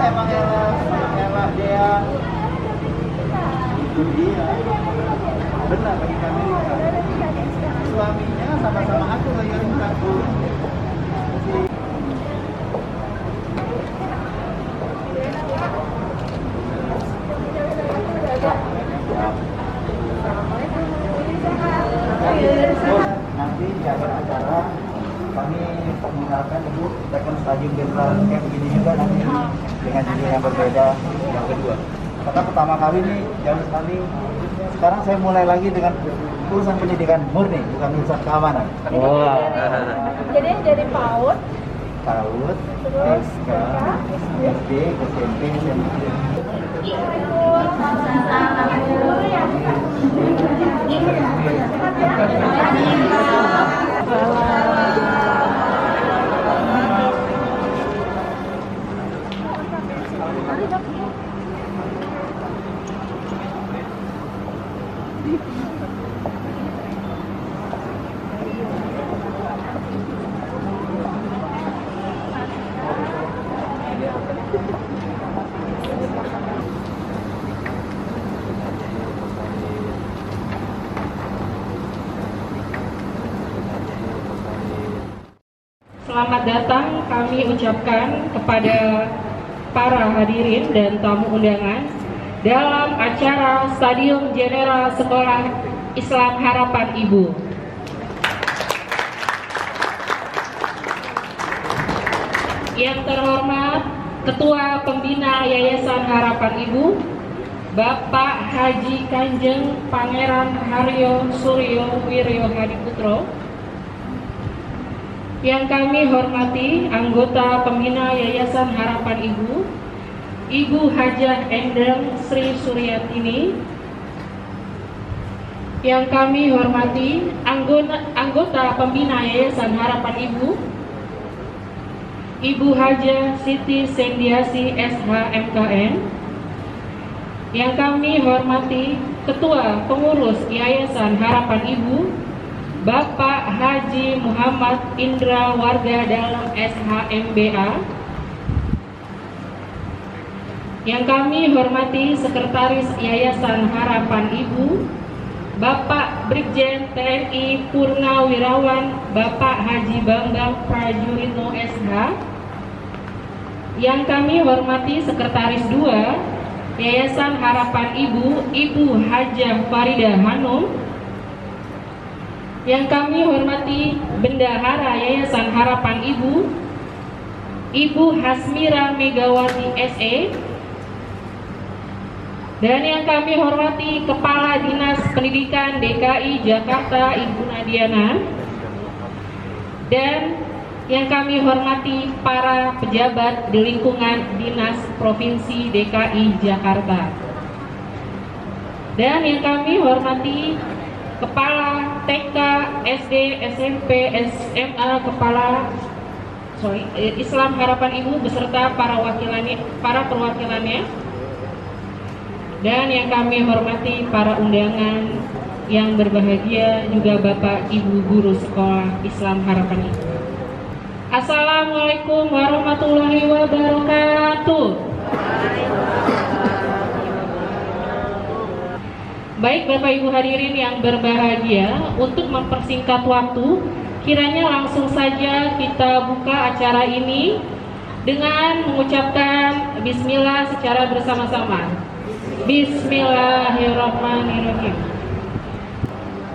Emang elah dia itu dia benar bagi kami suaminya sama-sama aku bayarin aku. Nanti jaga acara kami mengharapkan Ibu tekan stadium general kayak begini juga nanti dengan judul yang berbeda yang kedua. Karena pertama kali nih jauh sekali. Sekarang saya mulai lagi dengan urusan pendidikan murni, bukan urusan keamanan. Wow. Jadi dari PAUD, terus SK, SD, SMP, SMP. Selamat datang kami ucapkan kepada para hadirin dan tamu undangan dalam acara Stadium General Sekolah Islam Harapan Ibu. Yang terhormat Ketua Pembina Yayasan Harapan Ibu, Bapak Haji Kanjeng Pangeran Haryo Suryo Wiryo Hadiputro. Yang kami hormati anggota Pembina Yayasan Harapan Ibu, Ibu Hajah Endang Sri Suryatini. Yang kami hormati anggota Pembina Yayasan Harapan Ibu, Ibu Hajah Siti Sendiasi SH MKN. Yang kami hormati Ketua Pengurus Yayasan Harapan Ibu, Bapak Haji Muhammad Indra Warga Dalam SHMBA. Yang kami hormati Sekretaris Yayasan Harapan Ibu, Bapak Brigjen TNI Purnawirawan Bapak Haji Bambang Prajuritno SH. Yang kami hormati Sekretaris 2 Yayasan Harapan Ibu, Ibu Hajah Farida Hanum. Yang kami hormati Bendahara Yayasan Harapan Ibu, Ibu Hasmira Megawati SE. Dan yang kami hormati Kepala Dinas Pendidikan DKI Jakarta, Ibu Nadiana. Dan yang kami hormati para pejabat di lingkungan Dinas Provinsi DKI Jakarta. Dan yang kami hormati Kepala TK, SD, SMP, SMA, Islam Harapan Ibu beserta para perwakilannya. Dan yang kami hormati para undangan yang berbahagia, juga Bapak Ibu guru sekolah Islam Harapan Ibu. Assalamualaikum warahmatullahi wabarakatuh. Baik Bapak Ibu hadirin yang berbahagia, untuk mempersingkat waktu, kiranya langsung saja kita buka acara ini dengan mengucapkan bismillah secara bersama-sama. Bismillahirrahmanirrahim.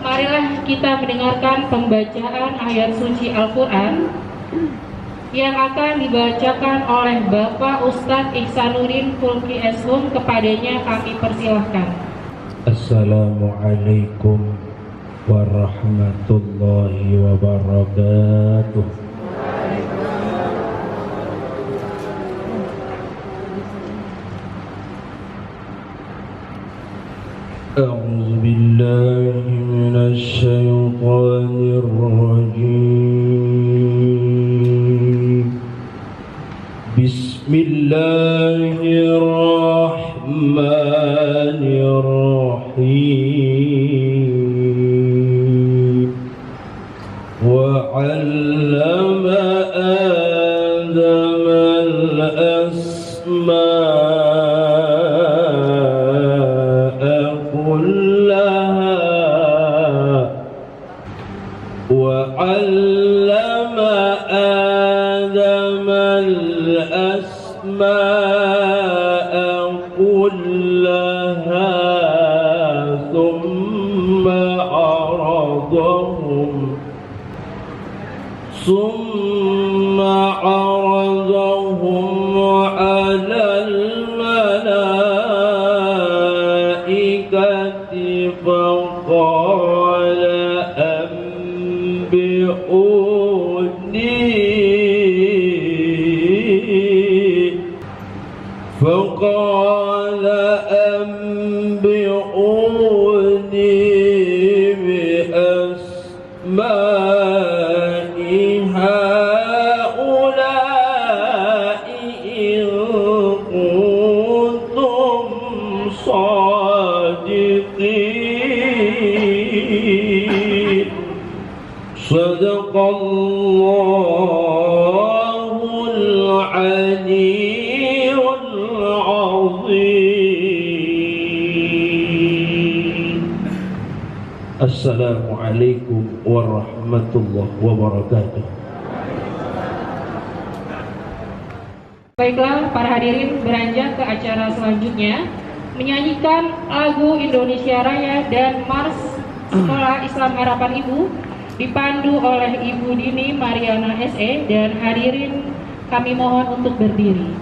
Marilah kita mendengarkan pembacaan ayat suci Al-Quran yang akan dibacakan oleh Bapak Ustadz Ihsanuddin Fulki Eshum. Kepadanya kami persilahkan. Assalamualaikum warahmatullahi wabarakatuh. A'udzu billahi minasy syaithanir rajim. Bismillahirrahmanirrahim. وعلم آدم الأسماء كلها وعلم آدم الأسماء كلها ثم عرضهم على الملائكة فقال أنبئوني بأسماء هؤلاء إن كنتم صادقين. صدق الله العلي العظيم. Assalamualaikum warahmatullahi wabarakatuh. Baiklah, para hadirin beranjak ke acara selanjutnya, menyanyikan lagu Indonesia Raya dan Mars Sekolah Islam Harapan Ibu dipandu oleh Ibu Dini Mariana SE, dan hadirin kami mohon untuk berdiri.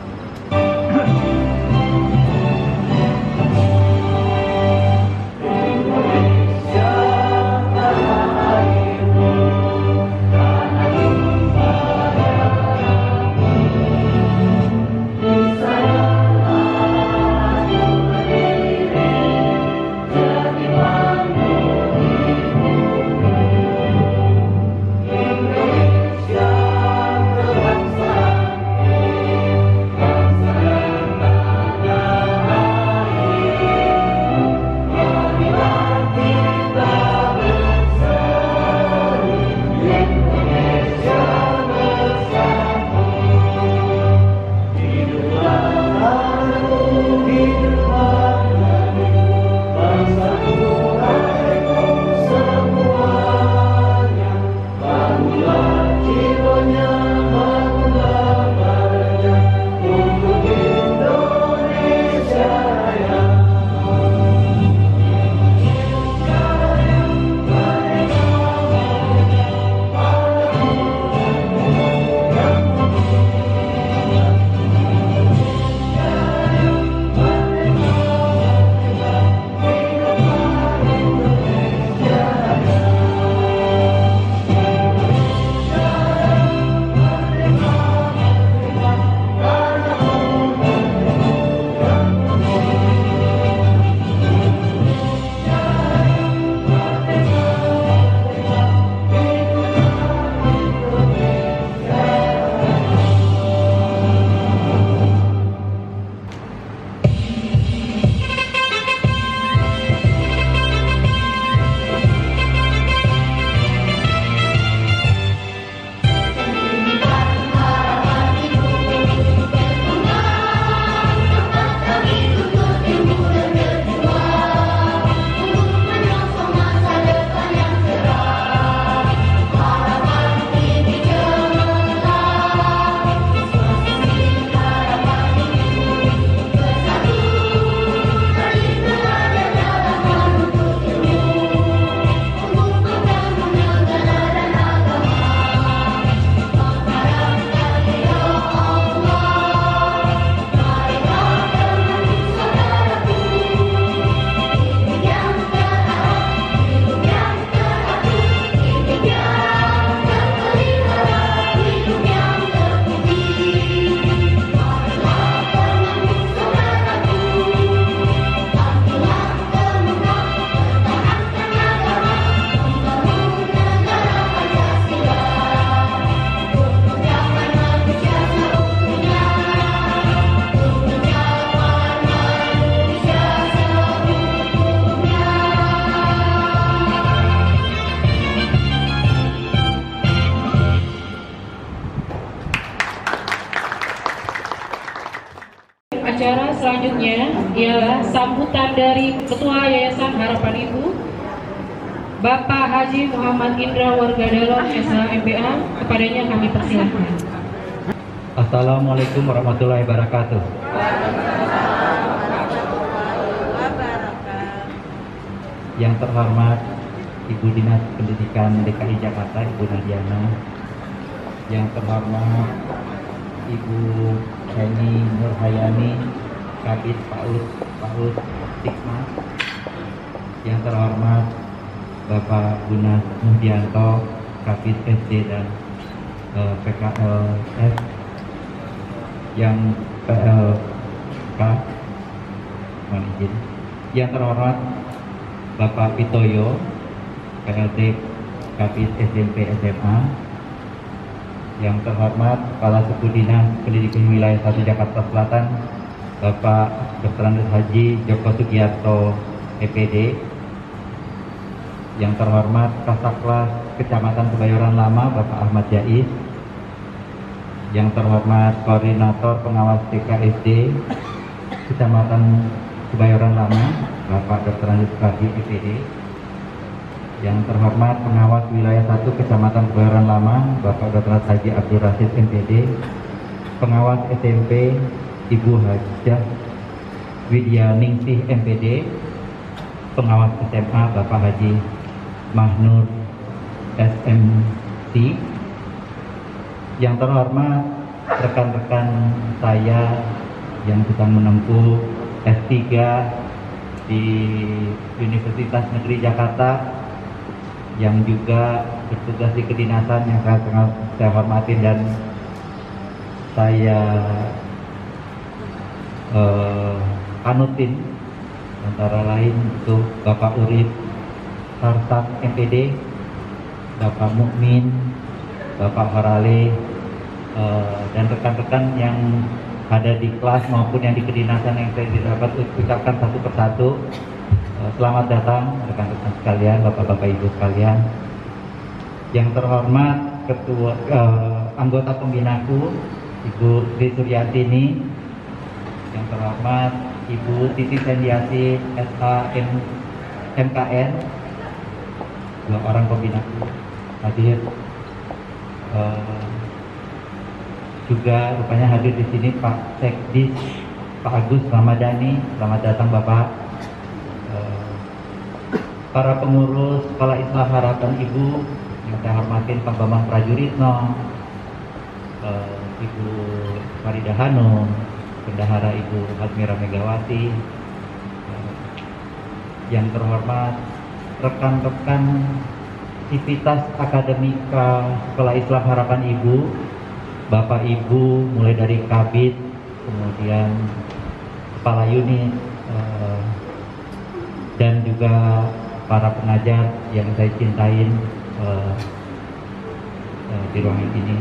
selanjutnya ialah sambutan dari Ketua Yayasan Harapan Ibu, Bapak Haji Muhammad Indra Warga Dalom SH MBA. Kepadanya kami persilahkan. Assalamualaikum warahmatullahi wabarakatuh. Yang terhormat Ibu Dinas Pendidikan DKI Jakarta, Ibu Nadiana. Yang terhormat Ibu Eni Nurhayani, Kabid PAUD Tikmas. Yang terhormat Bapak Gunas Muhdianto, Kabid SD dan PKLS. Yang PLK, mohon izin. Yang terhormat Bapak Pitoyo, PLT Kabid SMP SMA. Yang terhormat Kepala Suku Dinas Pendidikan Wilayah 1 Jakarta Selatan, Bapak Dr. Andes Haji Joko Sugiarto, EPD. Yang terhormat Kasaklas Kecamatan Kebayoran Lama, Bapak Ahmad Jais. Yang terhormat Koordinator Pengawas TKSD Kecamatan Kebayoran Lama, Bapak Dr. Andes Haji, EPD. Yang terhormat Pengawas Wilayah 1 Kecamatan Kebayoran Lama, Bapak Dr. Haji Abdul Rashid, MPD. Pengawas SMP Ibu Hajah Widya Ningsih, MPD. Pengawas SMA Bapak Haji Mahnur, SMC. Yang terhormat rekan-rekan saya yang sedang menempuh S3 di Universitas Negeri Jakarta, yang juga bertugas di kedinasan yang sangat saya hormati dan saya anutin, antara lain untuk Bapak Urip Sarsat, MPD, Bapak Mukmin, Bapak Harale, dan rekan-rekan yang ada di kelas maupun yang di kedinasan yang saya dapat ucapkan satu persatu. Selamat datang rekan-rekan sekalian, bapak-bapak ibu sekalian. Yang terhormat ketua anggota pembinaku Ibu Sri Suryatini. Yang terhormat Ibu Titi Sendiasi SH MKN, dua orang pembinaku hadir. Juga rupanya hadir di sini Pak Sekdis, Pak Agus Ramadhani. Selamat datang Bapak. Para pengurus Kepala Islah Harapan Ibu yang saya hormatin, Pak Bambang Prajuritno, Ibu Farida Hanum, Bendahara Ibu Hazmira Megawati. Yang terhormat rekan-rekan Sivitas Akademika Kepala Islah Harapan Ibu, Bapak Ibu mulai dari Kabid, kemudian Kepala Unit, dan juga para pengajar yang saya cintain di ruangan ini.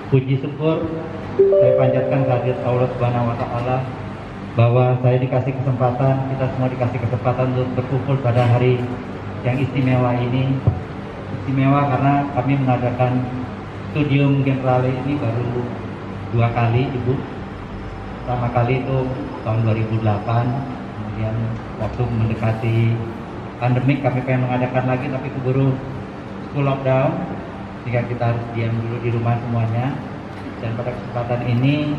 Puji syukur saya panjatkan kehadirat Allah Subhanahu wa Ta'ala bahwa saya dikasih kesempatan, kita semua dikasih kesempatan untuk berkumpul pada hari yang istimewa ini. Istimewa karena kami mengadakan studium generale ini baru 2 kali, Ibu. Pertama kali itu tahun 2008, kemudian waktu mendekati pandemik kami pengen mengadakan lagi tapi keburu full lockdown sehingga kita harus diam dulu di rumah semuanya. Dan pada kesempatan ini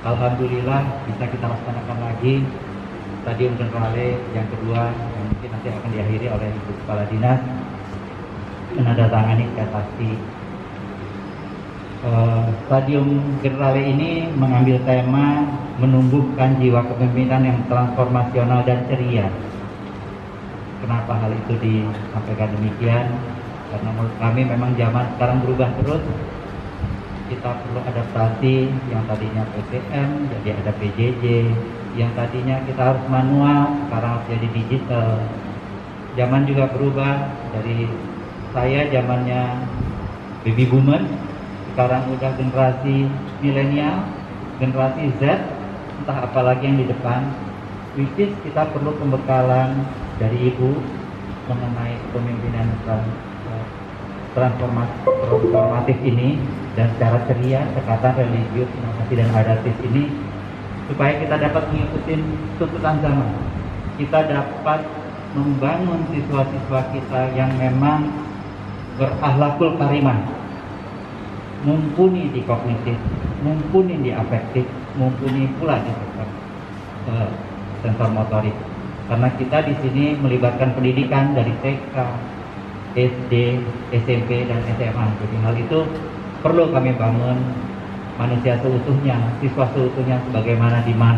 alhamdulillah bisa kita laksanakan lagi stadium generale yang kedua, yang mungkin nanti akan diakhiri oleh Ibu Kepala Dinas menandatangani prestasi. Stadium generale ini mengambil tema menumbuhkan jiwa kepemimpinan yang transformasional dan ceria. Kenapa hal itu disampaikan demikian? Karena menurut kami memang zaman sekarang berubah terus. Kita perlu adaptasi, yang tadinya PTM jadi ada PJJ, yang tadinya kita harus manual sekarang harus jadi digital. Zaman juga berubah, dari saya zamannya baby boomer, sekarang udah generasi milenial, generasi Z, entah apalagi yang di depan. Which is kita perlu pembekalan dari Ibu mengenai kepemimpinan transformatif ini, dan secara ceria, cekatan religius, inovasi dan adaptif ini supaya kita dapat mengikuti tuntutan zaman. Kita dapat membangun siswa-siswa kita yang memang berakhlakul karimah, mumpuni di kognitif, mumpuni di afektif, mumpuni pula di sensor motorik. Karena kita di sini melibatkan pendidikan dari TK, SD, SMP, dan SMA. Jadi hal itu perlu kami bangun manusia seutuhnya, siswa seutuhnya sebagaimana Dimas,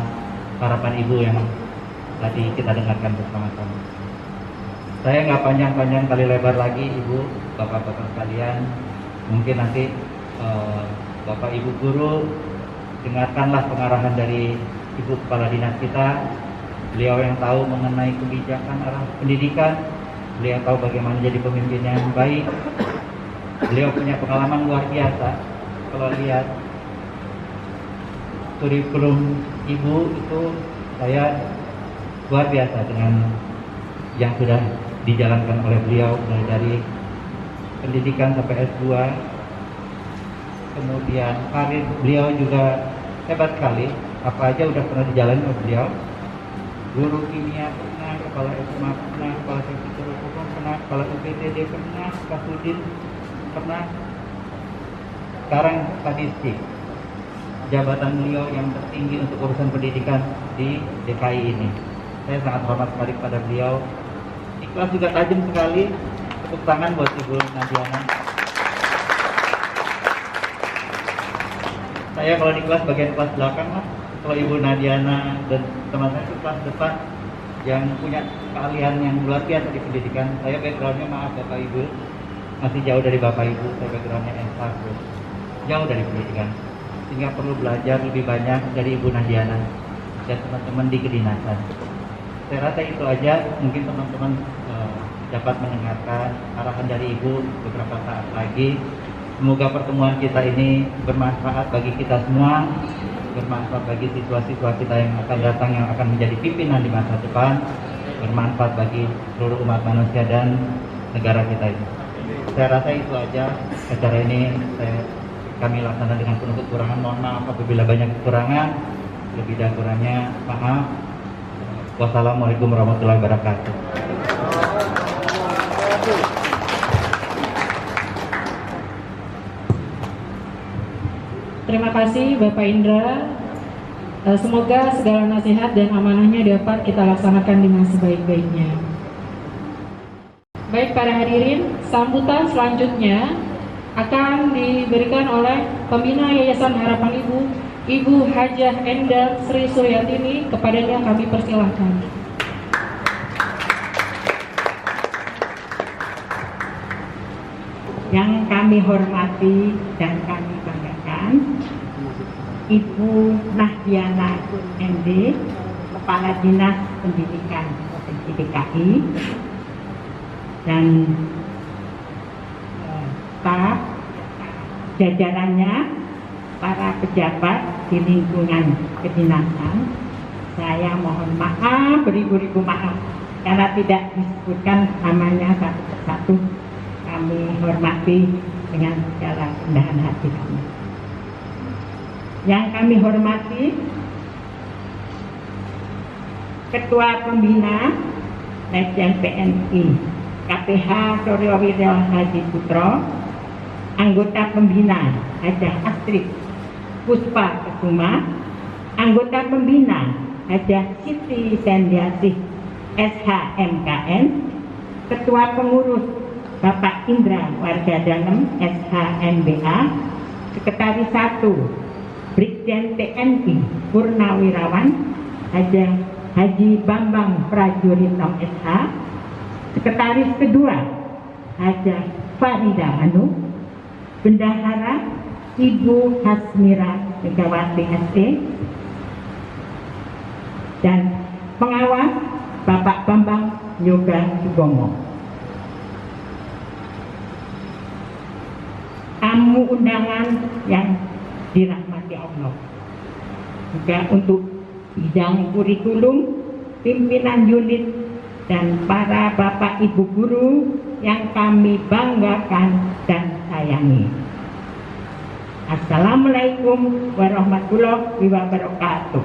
harapan ibu yang tadi kita dengarkan bersama-sama. Saya nggak panjang-panjang kali lebar lagi, ibu, bapak-bapak sekalian. Mungkin nanti bapak ibu guru dengarkanlah pengarahan dari ibu kepala dinas kita. Beliau yang tahu mengenai kebijakan arah pendidikan, beliau tahu bagaimana jadi pemimpin yang baik. Beliau punya pengalaman luar biasa. Kalau lihat kurikulum ibu itu, saya luar biasa dengan yang sudah dijalankan oleh beliau, mulai dari pendidikan sampai S2. Kemudian karir beliau juga hebat sekali, apa aja udah pernah dijalani oleh beliau. Guru kimia pernah, kepala SMA pernah, kepala seksi guru hukum pernah, kepala UPTD pernah, Kasudin pernah. Sekarang Kadistik, jabatan beliau yang tertinggi untuk urusan pendidikan di DKI ini. Saya sangat hormat sekali pada beliau. Ikhlas juga tajam sekali. Tepuk tangan buat Ibu Nadiana. Saya kalau di kelas bagian kelas belakang lah. Kalau Ibu Nadiana dan teman-teman itu kelas depan yang punya keahlian yang luar biasa di pendidikan. Saya backgroundnya, maaf Bapak Ibu, masih jauh dari Bapak Ibu. Saya backgroundnya S1, jauh dari pendidikan, sehingga perlu belajar lebih banyak dari Ibu Nadiana dan teman-teman di kedinasan. Saya rasa itu aja. Mungkin teman-teman dapat mendengarkan arahan dari Ibu beberapa saat lagi. Semoga pertemuan kita ini bermanfaat bagi kita semua, bermanfaat bagi siswa-siswa kita yang akan datang, yang akan menjadi pimpinan di masa depan, bermanfaat bagi seluruh umat manusia dan negara kita ini. Saya rasa itu aja. Acara ini kami laksanakan dengan penuh kekurangan. Mohon maaf apabila banyak kekurangan. Lebih dan kurangnya maaf. Wassalamualaikum warahmatullahi wabarakatuh. Terima kasih Bapak Indra. Semoga segala nasihat dan amanahnya dapat kita laksanakan dengan sebaik-baiknya. Baik para hadirin, sambutan selanjutnya akan diberikan oleh Pembina Yayasan Harapan Ibu, Ibu Hajah Endar Sri Suryatini. Kepadanya kami persilahkan. Yang kami hormati dan kami banggakan, Ibu Nahdiana MD, Kepala Dinas Pendidikan Provinsi DKI, dan staf jajarannya, para pejabat di lingkungan kedinasan. Saya mohon maaf, beribu-ribu maaf karena tidak disebutkan namanya satu persatu. Kami hormati dengan segala kerendahan hati kami. Yang kami hormati Ketua Pembina Legend PNI KPH Suryowiro Hadi Putro, anggota Pembina Hajah Astrid Puspa Kesuma, anggota Pembina Hajah Siti Sendiasih SHMKN, Ketua Pengurus Bapak Indra Warga Dalam SHMBA, Sekretaris 1 Brigjen TNI Purnawirawan Haji Bambang Prajuritno SH, Sekretaris kedua Hajah Farida Manu, Bendahara Ibu Hasmira Megawati SC, dan pengawas Bapak Bambang Yoga Subomo. Tamu undangan yang dirahmati Allah, juga untuk bidang kurikulum, pimpinan unit, dan para bapak ibu guru yang kami banggakan dan sayangi. Assalamualaikum warahmatullahi wabarakatuh.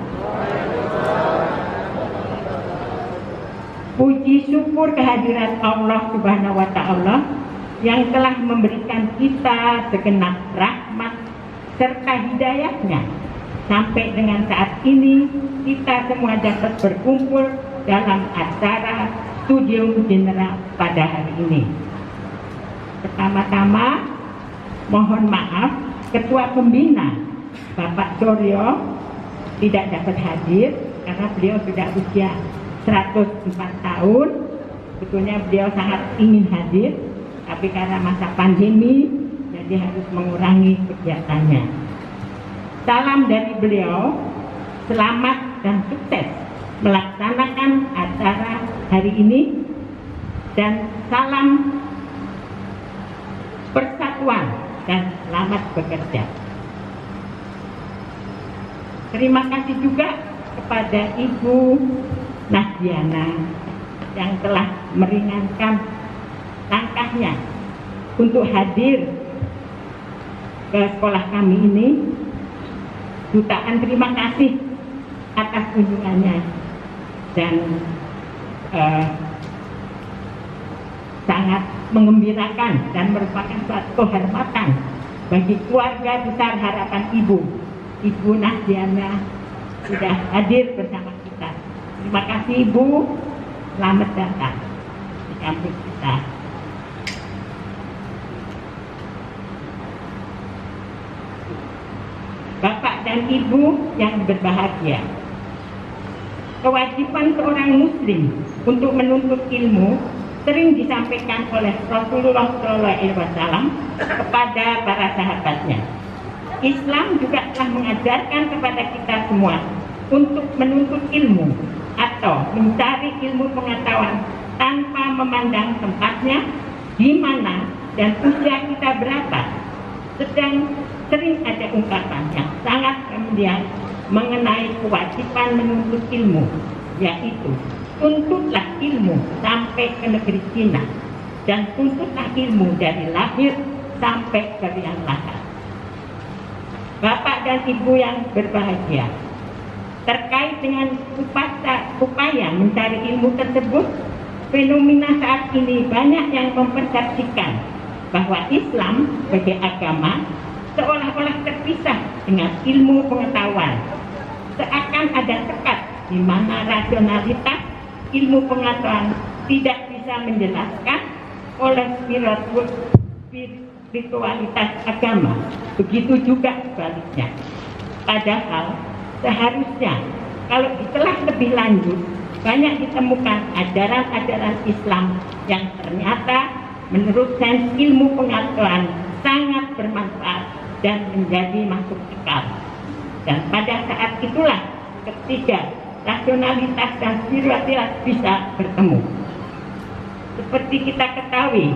Puji syukur kehadirat Allah Subhanahu wa Ta'ala yang telah memberikan kita segenap rahmat serta hidayahnya sampai dengan saat ini kita semua dapat berkumpul dalam acara Studium General pada hari ini. Pertama-tama mohon maaf Ketua Pembina Bapak Suryo tidak dapat hadir karena beliau sudah usia 104 tahun. Sebetulnya beliau sangat ingin hadir, tapi karena masa pandemi jadi harus mengurangi kegiatannya. Salam dari beliau, selamat dan sukses melaksanakan acara hari ini, dan salam persatuan dan selamat bekerja. Terima kasih juga kepada Ibu Nahdiana yang telah meringankan langkahnya untuk hadir ke sekolah kami ini. Jutaan terima kasih atas kunjungannya, dan sangat mengembirakan dan merupakan suatu kehormatan bagi keluarga besar Harapan Ibu Nahdiana sudah hadir bersama kita. Terima kasih Ibu, selamat datang di kampus kita. Bapak dan Ibu yang berbahagia, kewajiban seorang muslim untuk menuntut ilmu sering disampaikan oleh Rasulullah SAW kepada para sahabatnya. Islam juga telah mengajarkan kepada kita semua untuk menuntut ilmu atau mencari ilmu pengetahuan tanpa memandang tempatnya, di mana dan usia kita berapa. Sering ada ungkapan yang sangat kemudian mengenai kewajiban menuntut ilmu, yaitu tuntutlah ilmu sampai ke negeri Cina, dan tuntutlah ilmu dari lahir sampai ke liang lahat. Bapak dan Ibu yang berbahagia, terkait dengan upaya mencari ilmu tersebut, fenomena saat ini banyak yang mempersepsikan bahwa Islam sebagai agama seolah-olah terpisah dengan ilmu pengetahuan. Seakan ada sekat di mana rasionalitas ilmu pengetahuan tidak bisa menjelaskan oleh spiritualitas agama. Begitu juga sebaliknya. Padahal seharusnya kalau ditelah lebih lanjut, banyak ditemukan ajaran-ajaran Islam yang ternyata menurut sains ilmu pengetahuan sangat bermanfaat dan menjadi masuk akal. Dan pada saat itulah ketiga rasionalitas dan spiritualitas bisa bertemu. Seperti kita ketahui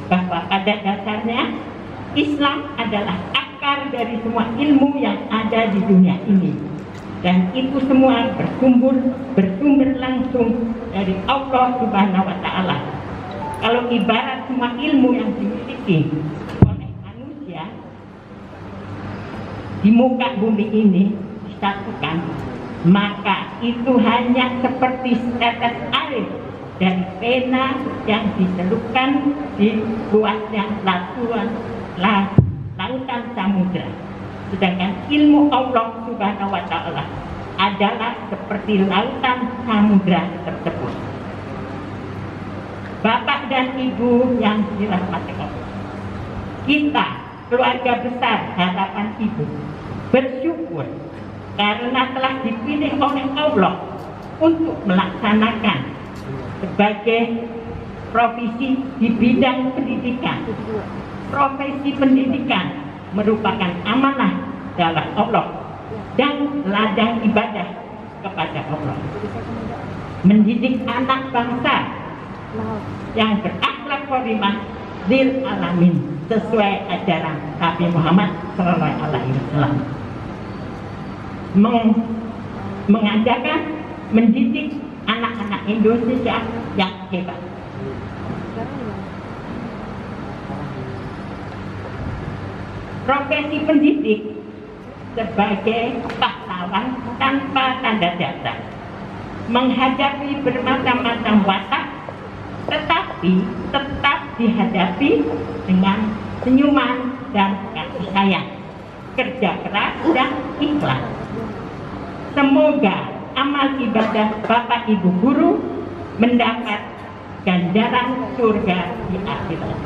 bahwa pada dasarnya Islam adalah akar dari semua ilmu yang ada di dunia ini, dan itu semua bersumber langsung dari Allah Subhanahu wa Ta'ala. Kalau ibarat semua ilmu yang dimiliki oleh manusia di muka bumi ini disatukan, maka itu hanya seperti setetes air dari pena yang dicelupkan di luasnya lautan samudra. Sedangkan ilmu Allah Subhanahu wa Ta'ala adalah seperti lautan samudra tersebut. Bapak dan Ibu yang dirahmati Allah, kita keluarga besar Harapan Ibu bersyukur karena telah dipilih oleh Allah untuk melaksanakan sebagai profesi di bidang pendidikan. Profesi pendidikan merupakan amanah dalam Allah dan ladang ibadah kepada Allah. Mendidik anak bangsa yang berakhlak karimah lil alamin sesuai ajaran Nabi Muhammad SAW. Mengajarkan mendidik anak-anak Indonesia yang hebat. Profesi pendidik sebagai pahlawan tanpa tanda jasa. menghadapi bermacam-macam watak, tetapi tetap dihadapi dengan senyuman dan kasih sayang, kerja keras dan ikhlas. Semoga amal ibadah Bapak Ibu guru mendapat ganjaran surga di akhirat.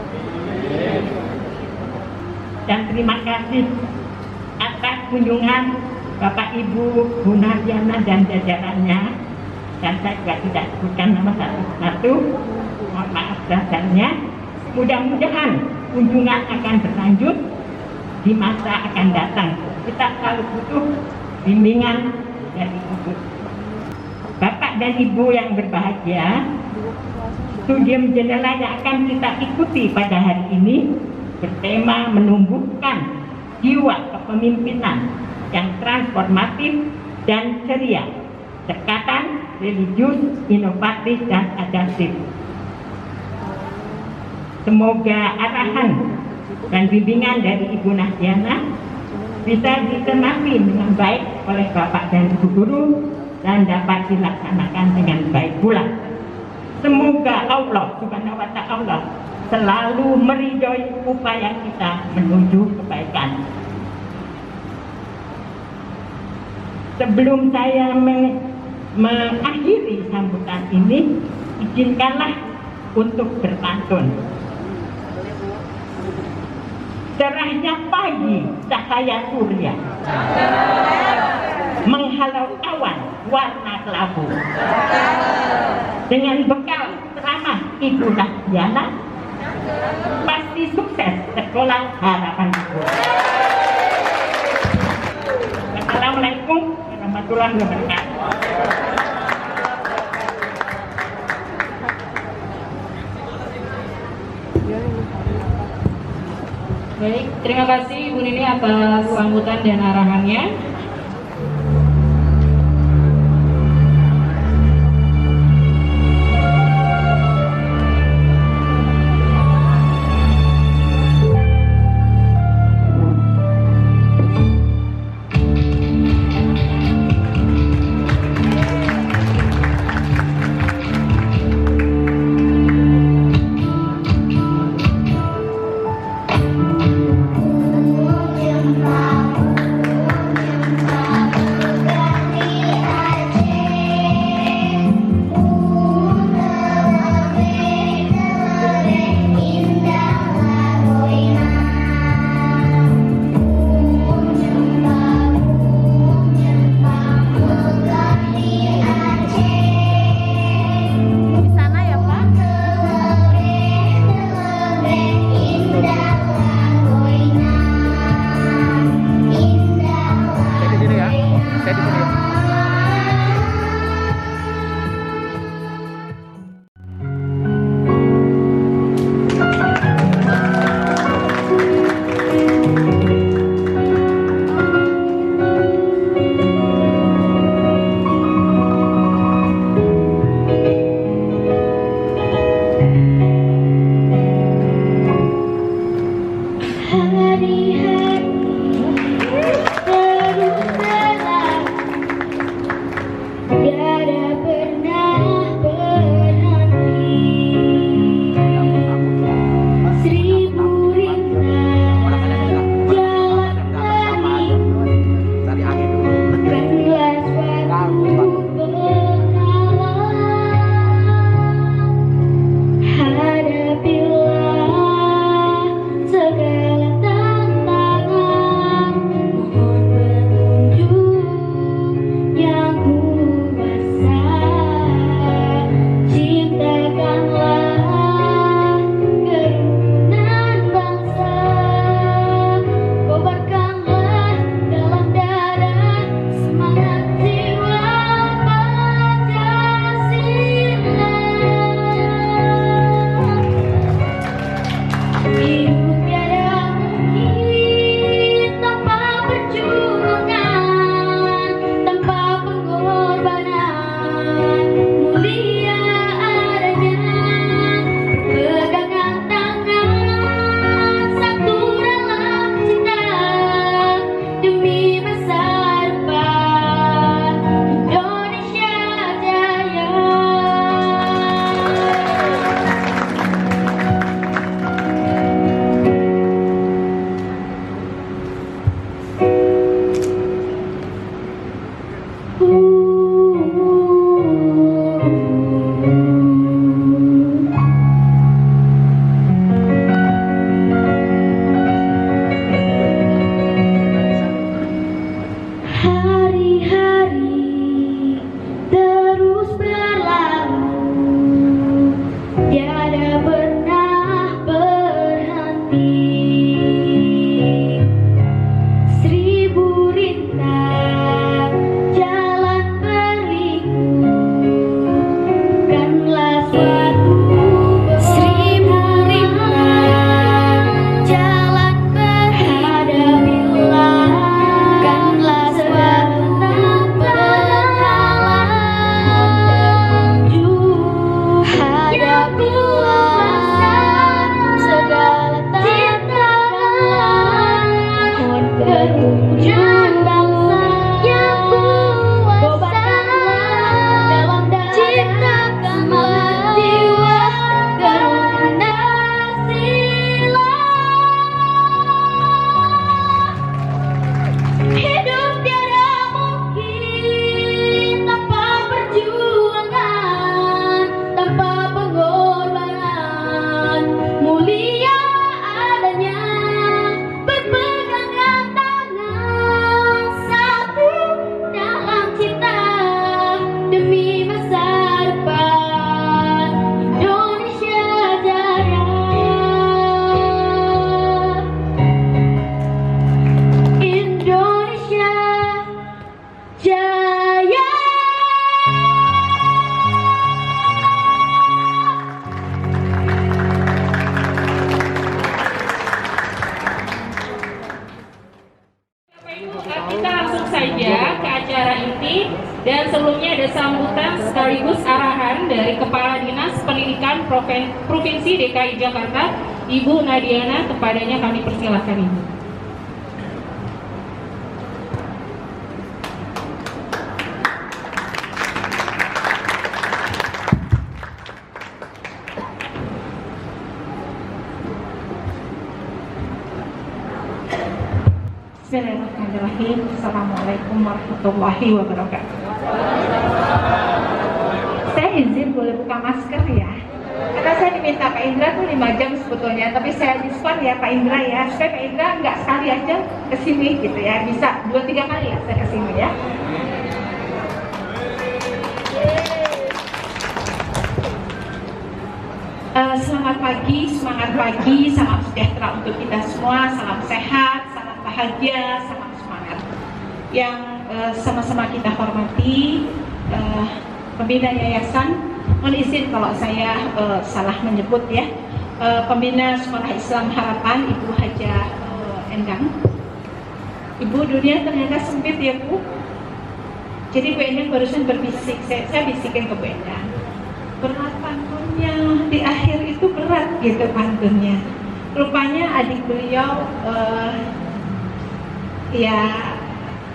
Dan terima kasih atas kunjungan Bapak Ibu Bu Nardiana dan jajarannya, dan saya juga tidak sebutkan nama satu-satu, mohon maaf dasarnya. Mudah-mudahan kunjungan akan berlanjut di masa akan datang. Kita selalu butuh bimbingan dari Ibu. Bapak dan Ibu yang berbahagia, studium jendela yang akan kita ikuti pada hari ini bertema menumbuhkan jiwa kepemimpinan yang transformatif dan ceria, cekatan, religius, inovatif, dan adaptif. Semoga arahan dan bimbingan dari Ibu Nardiana bisa dicermati dengan baik oleh Bapak dan Ibu guru dan dapat dilaksanakan dengan baik pula. Semoga Allah Subhanahu wa Ta'ala selalu meridhoi upaya kita menuju kebaikan. Sebelum saya mengakhiri sambutan ini, izinkanlah untuk berpantun. Cerahnya pagi cahaya surya menghalau awan warna kelabu. Dengan bekal ceramah Ibu Nardiana, pasti sukses sekolah harapan Ibu. Assalamualaikum warahmatullahi wabarakatuh. Baik, terima kasih Ibu Nini atas sambutan dan arahannya. Hadapilah segala tantangan. saja ke acara inti, dan sebelumnya ada sambutan sekaligus arahan dari Kepala Dinas Pendidikan Provinsi DKI Jakarta, Ibu Nadiana. Kepadanya kami persilahkan, Ibu. Bismillahirrahmanirrahim. Assalamualaikum warahmatullahi wabarakatuh. Saya izin boleh buka masker ya, karena saya diminta Pak Indra tuh 5 jam sebetulnya, tapi saya diskon ya Pak Indra ya, supaya Pak Indra nggak sekali aja kesini gitu ya, bisa 2-3 kali ya saya kesini ya. Selamat pagi, semangat pagi, salam sejahtera untuk kita semua, salam sehat, salam bahagia, salam semangat. Yang sama-sama kita hormati, pembina yayasan, mohon izin kalau saya salah menyebut ya, pembina Sekolah Islam Harapan, Ibu Haja Endang. Ibu, dunia ternyata sempit ya Bu. Jadi Bu Endang barusan berbisik, saya bisikin ke Bu Endang, berat pantunnya di akhir itu berat gitu pantunnya. Rupanya adik beliau ya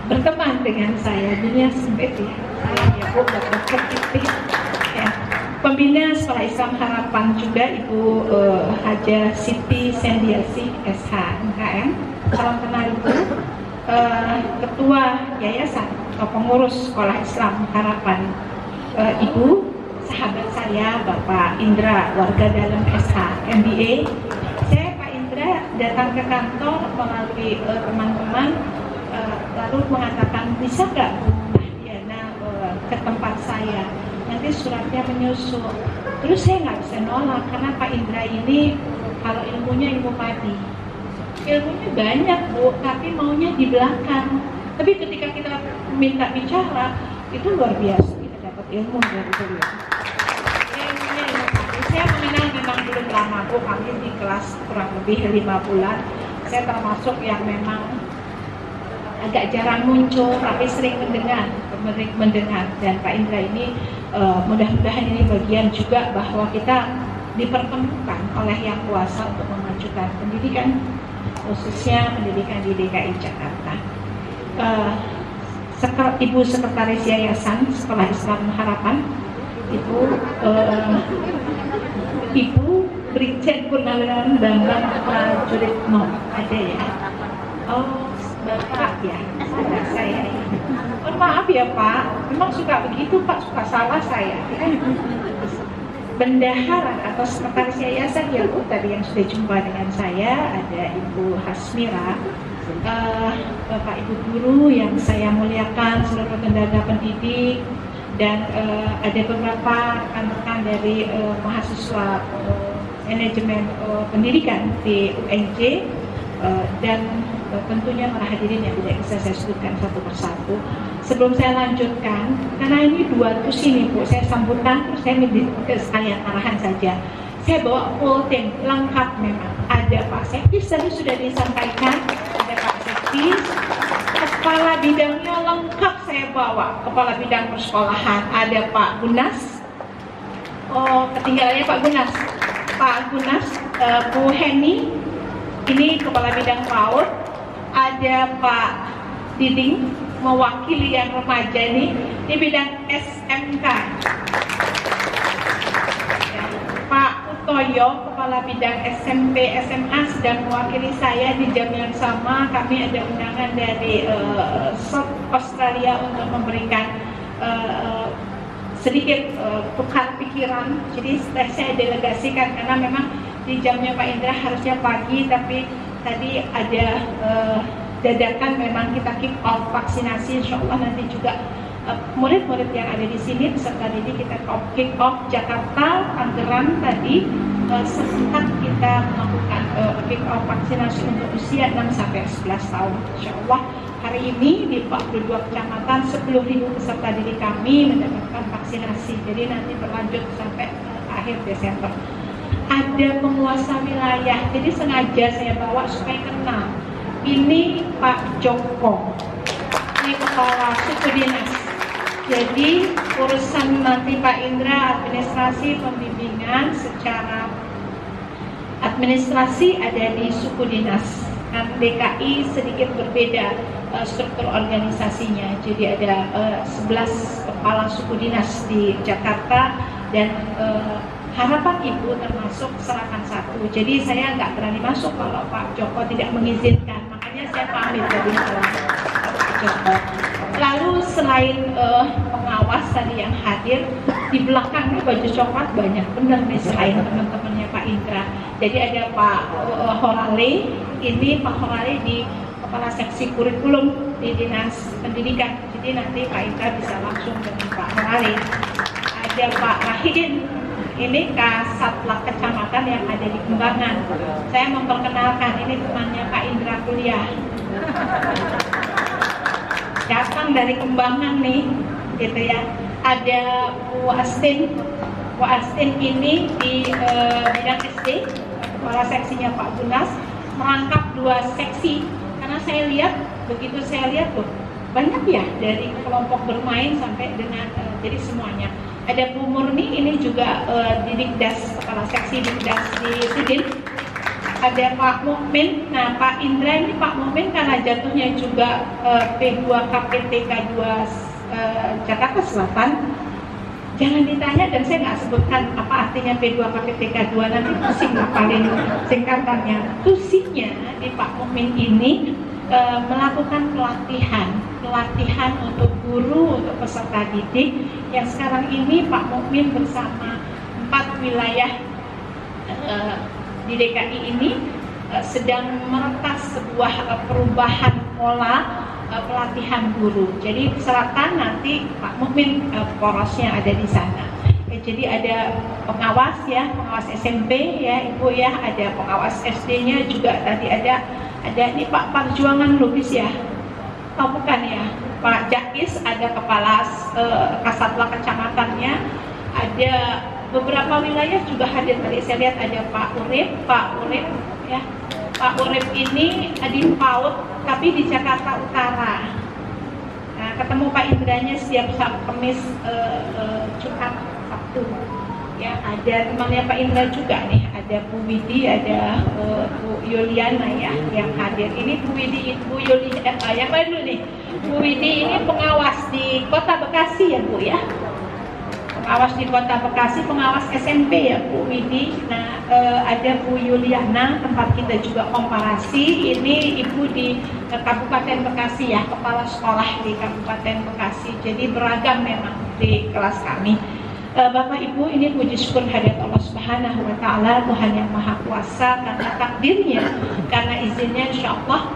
berteman dengan saya, dunia sempit ya. Saya ya Bu berpikir ya. Pembina Sekolah Islam Harapan juga Ibu Haja Siti Sendiasi SH MKM. Salam kenal Ibu. Ketua Yayasan atau pengurus Sekolah Islam Harapan Ibu, sahabat saya Bapak Indra, warga dalam SH MBA. Saya Pak Indra datang ke kantor melalui teman-teman, lalu mengatakan bisa nggak Bu Nahdiana ke tempat saya, nanti suratnya menyusul. Terus saya nggak bisa nolak karena Pak Indra ini kalau ilmunya ilmu padi, ilmunya banyak Bu, tapi maunya di belakang. Tapi ketika kita minta bicara itu luar biasa, kita dapat ilmu dari beliau. Saya mengenal memang belum lama Bu, kami di kelas kurang lebih 5 bulan. Saya termasuk yang memang agak jarang muncul, tapi sering mendengar. Dan Pak Indra ini mudah-mudahan ini bagian juga bahwa kita dipertemukan oleh Yang Kuasa untuk memajukan pendidikan, khususnya pendidikan di DKI Jakarta. Ibu Sekretaris Yayasan Sekolah Islam Harapan, Ibu Brigjen Purnawirawan Bambang Prajurit ada ya? Oh, Bapak ya, saudara saya ya. Oh, maaf ya Pak, memang suka begitu Pak, suka salah saya. Bendahara atau Sekretaris Yayasan ya Bu, tadi yang sudah jumpa dengan saya ada Ibu Hasmira, Bapak Ibu Guru yang saya muliakan, seluruh tenaga pendidik, dan ada beberapa rekan-rekan dari mahasiswa manajemen pendidikan di UNJ, dan tentunya para hadirin yang tidak bisa saya sebutkan satu persatu. Sebelum saya lanjutkan, karena ini 200 ini Bu, saya sambutan terus saya sekalian arahan saja. Saya bawa full tim, lengkap memang. Ada Pak Sekdis tadi sudah disampaikan, ada Pak Sekdis. Kepala bidangnya lengkap saya bawa, kepala bidang persekolahan, ada Pak Gunas. Oh, ketinggalannya Pak Gunas. Pak Gunas, Bu Heni, ini kepala bidang PAUD. Ada Pak Diding, mewakili yang remaja ini bidang SMK. Pak Utoyo, kepala bidang SMP SMA, sedang mewakili saya di jam yang sama. Kami ada undangan dari South Australia untuk memberikan sedikit tukar pikiran. Jadi saya delegasikan karena memang di jamnya Pak Indra harusnya pagi, tapi tadi ada dadakan memang kita kick off vaksinasi. Insya Allah nanti juga murid-murid yang ada di sini peserta didik kita kick off Jakarta, Tangerang tadi serentak kita melakukan kick off vaksinasi untuk usia 6-11 tahun. Insya Allah hari ini di 42 kecamatan 10.000 peserta didik kami mendapatkan vaksinasi. Jadi nanti berlanjut sampai akhir Desember. Ada penguasa wilayah, jadi sengaja saya bawa supaya kenal. Ini Pak Joko. ini kepala suku dinas. Jadi urusan nanti Pak Indra administrasi pembimbingan secara administrasi ada di suku dinas. Kan DKI sedikit berbeda struktur organisasinya. Jadi ada 11 kepala suku dinas di Jakarta dan harapan Ibu termasuk Serapan 1. Jadi saya nggak berani masuk kalau Pak Joko tidak mengizinkan. Makanya saya pamit dari Pak Joko. Lalu selain pengawas tadi yang hadir, di belakangnya baju coklat banyak benar nih selain teman-temannya Pak Indra. Jadi ada Pak Horale, ini Pak Horale di Kepala Seksi Kurikulum di Dinas Pendidikan. Jadi nanti Pak Indra bisa langsung dengan Pak Horale. Ada Pak Rahidin, ini Kasatlat Kecamatan yang ada di Kembangan. Saya memperkenalkan, ini temannya Pak Indra kuliah. Datang dari Kembangan nih, gitu ya. Ada Bu Astin ini di bidang SD, kepala seksinya Pak Bunas, merangkap 2 seksi. Karena saya lihat, begitu saya lihat tuh, banyak ya dari kelompok bermain sampai dengan jadi semuanya. Ada Bu Murni, ini juga di Dikdas, kepala seksi Dikdas di Sidin. Ada Pak Mukmin. Nah, Pak Indra ini Pak Mukmin karena jatuhnya juga P2 KPTK 2 Jakarta Selatan. Jangan ditanya dan saya nggak sebutkan apa artinya P2 KPTK 2, nanti pusing ngapalin singkatannya. Tusinya di Pak Mukmin ini melakukan pelatihan untuk guru, untuk peserta didik yang sekarang ini Pak Mukmin bersama 4 wilayah di DKI ini sedang meretas sebuah perubahan pola pelatihan guru. Jadi selatan nanti Pak Mukmin porosnya ada di sana. Jadi ada pengawas ya, pengawas SMP ya Ibu ya, ada pengawas SD-nya juga tadi ada ini Pak Perjuangan Lubis ya. Oh bukan ya, Pak Jais, ada kepala Kasatla Kecamatannya, ada beberapa wilayah juga hadir. Tadi saya lihat ada Pak Urip ya. Pak Urip ini di PAUD tapi di Jakarta Utara. Nah, ketemu Pak Indranya setiap Kamis, Jumat, Sabtu. Ya, ada temannya Pak Indra juga nih, ada Bu Widi, ada Bu Yuliana ya yang hadir. Ini Bu Widi, Bu Yuliana, yang lain dulu nih. Bu Widi ini pengawas di Kota Bekasi ya Bu ya. Pengawas di Kota Bekasi, pengawas SMP ya Bu Widi. Nah ada Bu Yuliana, tempat kita juga komparasi. Ini Ibu di Kabupaten Bekasi ya, kepala sekolah di Kabupaten Bekasi. Jadi beragam memang di kelas kami. Bapak Ibu, ini puji syukur hadirat Allah Subhanahu wa Ta'ala, Tuhan yang Maha Kuasa, karena takdirnya, karena izinnya insya Allah.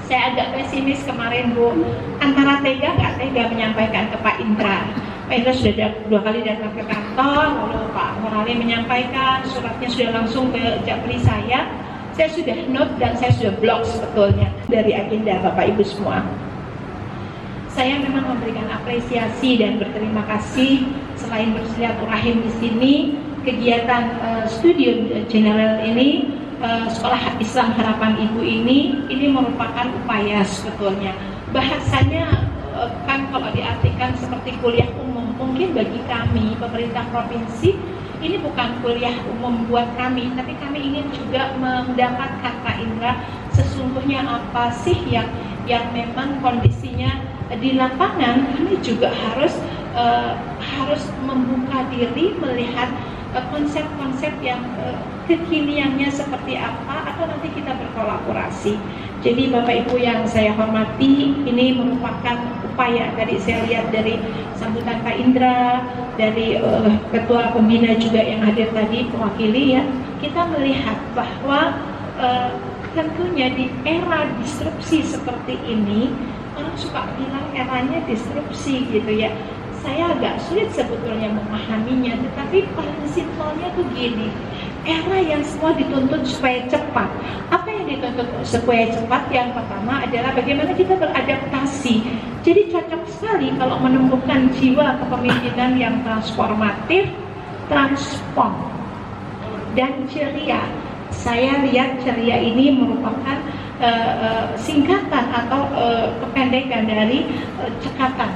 Saya agak pesimis kemarin Bu, antara tega nggak tega menyampaikan ke Pak Indra. Pak Indra sudah 2 kali datang ke kantor, lalu Pak Horale menyampaikan, suratnya sudah langsung ke Japri saya sudah note dan saya sudah blok sebetulnya dari agenda Bapak Ibu semua. Saya memang memberikan apresiasi dan berterima kasih selain bersilaturahim di sini, kegiatan Studium General ini, Sekolah Islam Harapan Ibu ini merupakan upaya sebetulnya. Bahasanya kan kalau diartikan seperti kuliah umum, mungkin bagi kami pemerintah provinsi ini bukan kuliah umum buat kami, tapi kami ingin juga mendapatkan Pak Indra sesungguhnya apa sih yang memang kondisinya di lapangan. Kami juga harus membuka diri melihat konsep-konsep yang kekiniannya seperti apa, atau nanti kita berkolaborasi. Jadi Bapak Ibu yang saya hormati, ini merupakan upaya dari saya lihat dari sambutan Pak Indra, dari Ketua Pembina juga yang hadir tadi mewakili ya, kita melihat bahwa tentunya di era disrupsi seperti ini, orang suka bilang eranya disrupsi gitu ya. Saya agak sulit sebetulnya memahaminya, tetapi paling simpelnya tuh gini, era yang semua dituntut supaya cepat. Apa yang dituntut supaya cepat? Yang pertama adalah bagaimana kita beradaptasi. Jadi cocok sekali kalau menumbuhkan jiwa kepemimpinan yang transformatif, transform, dan ceria. Saya lihat ceria ini merupakan singkatan atau kependekan dari cekatan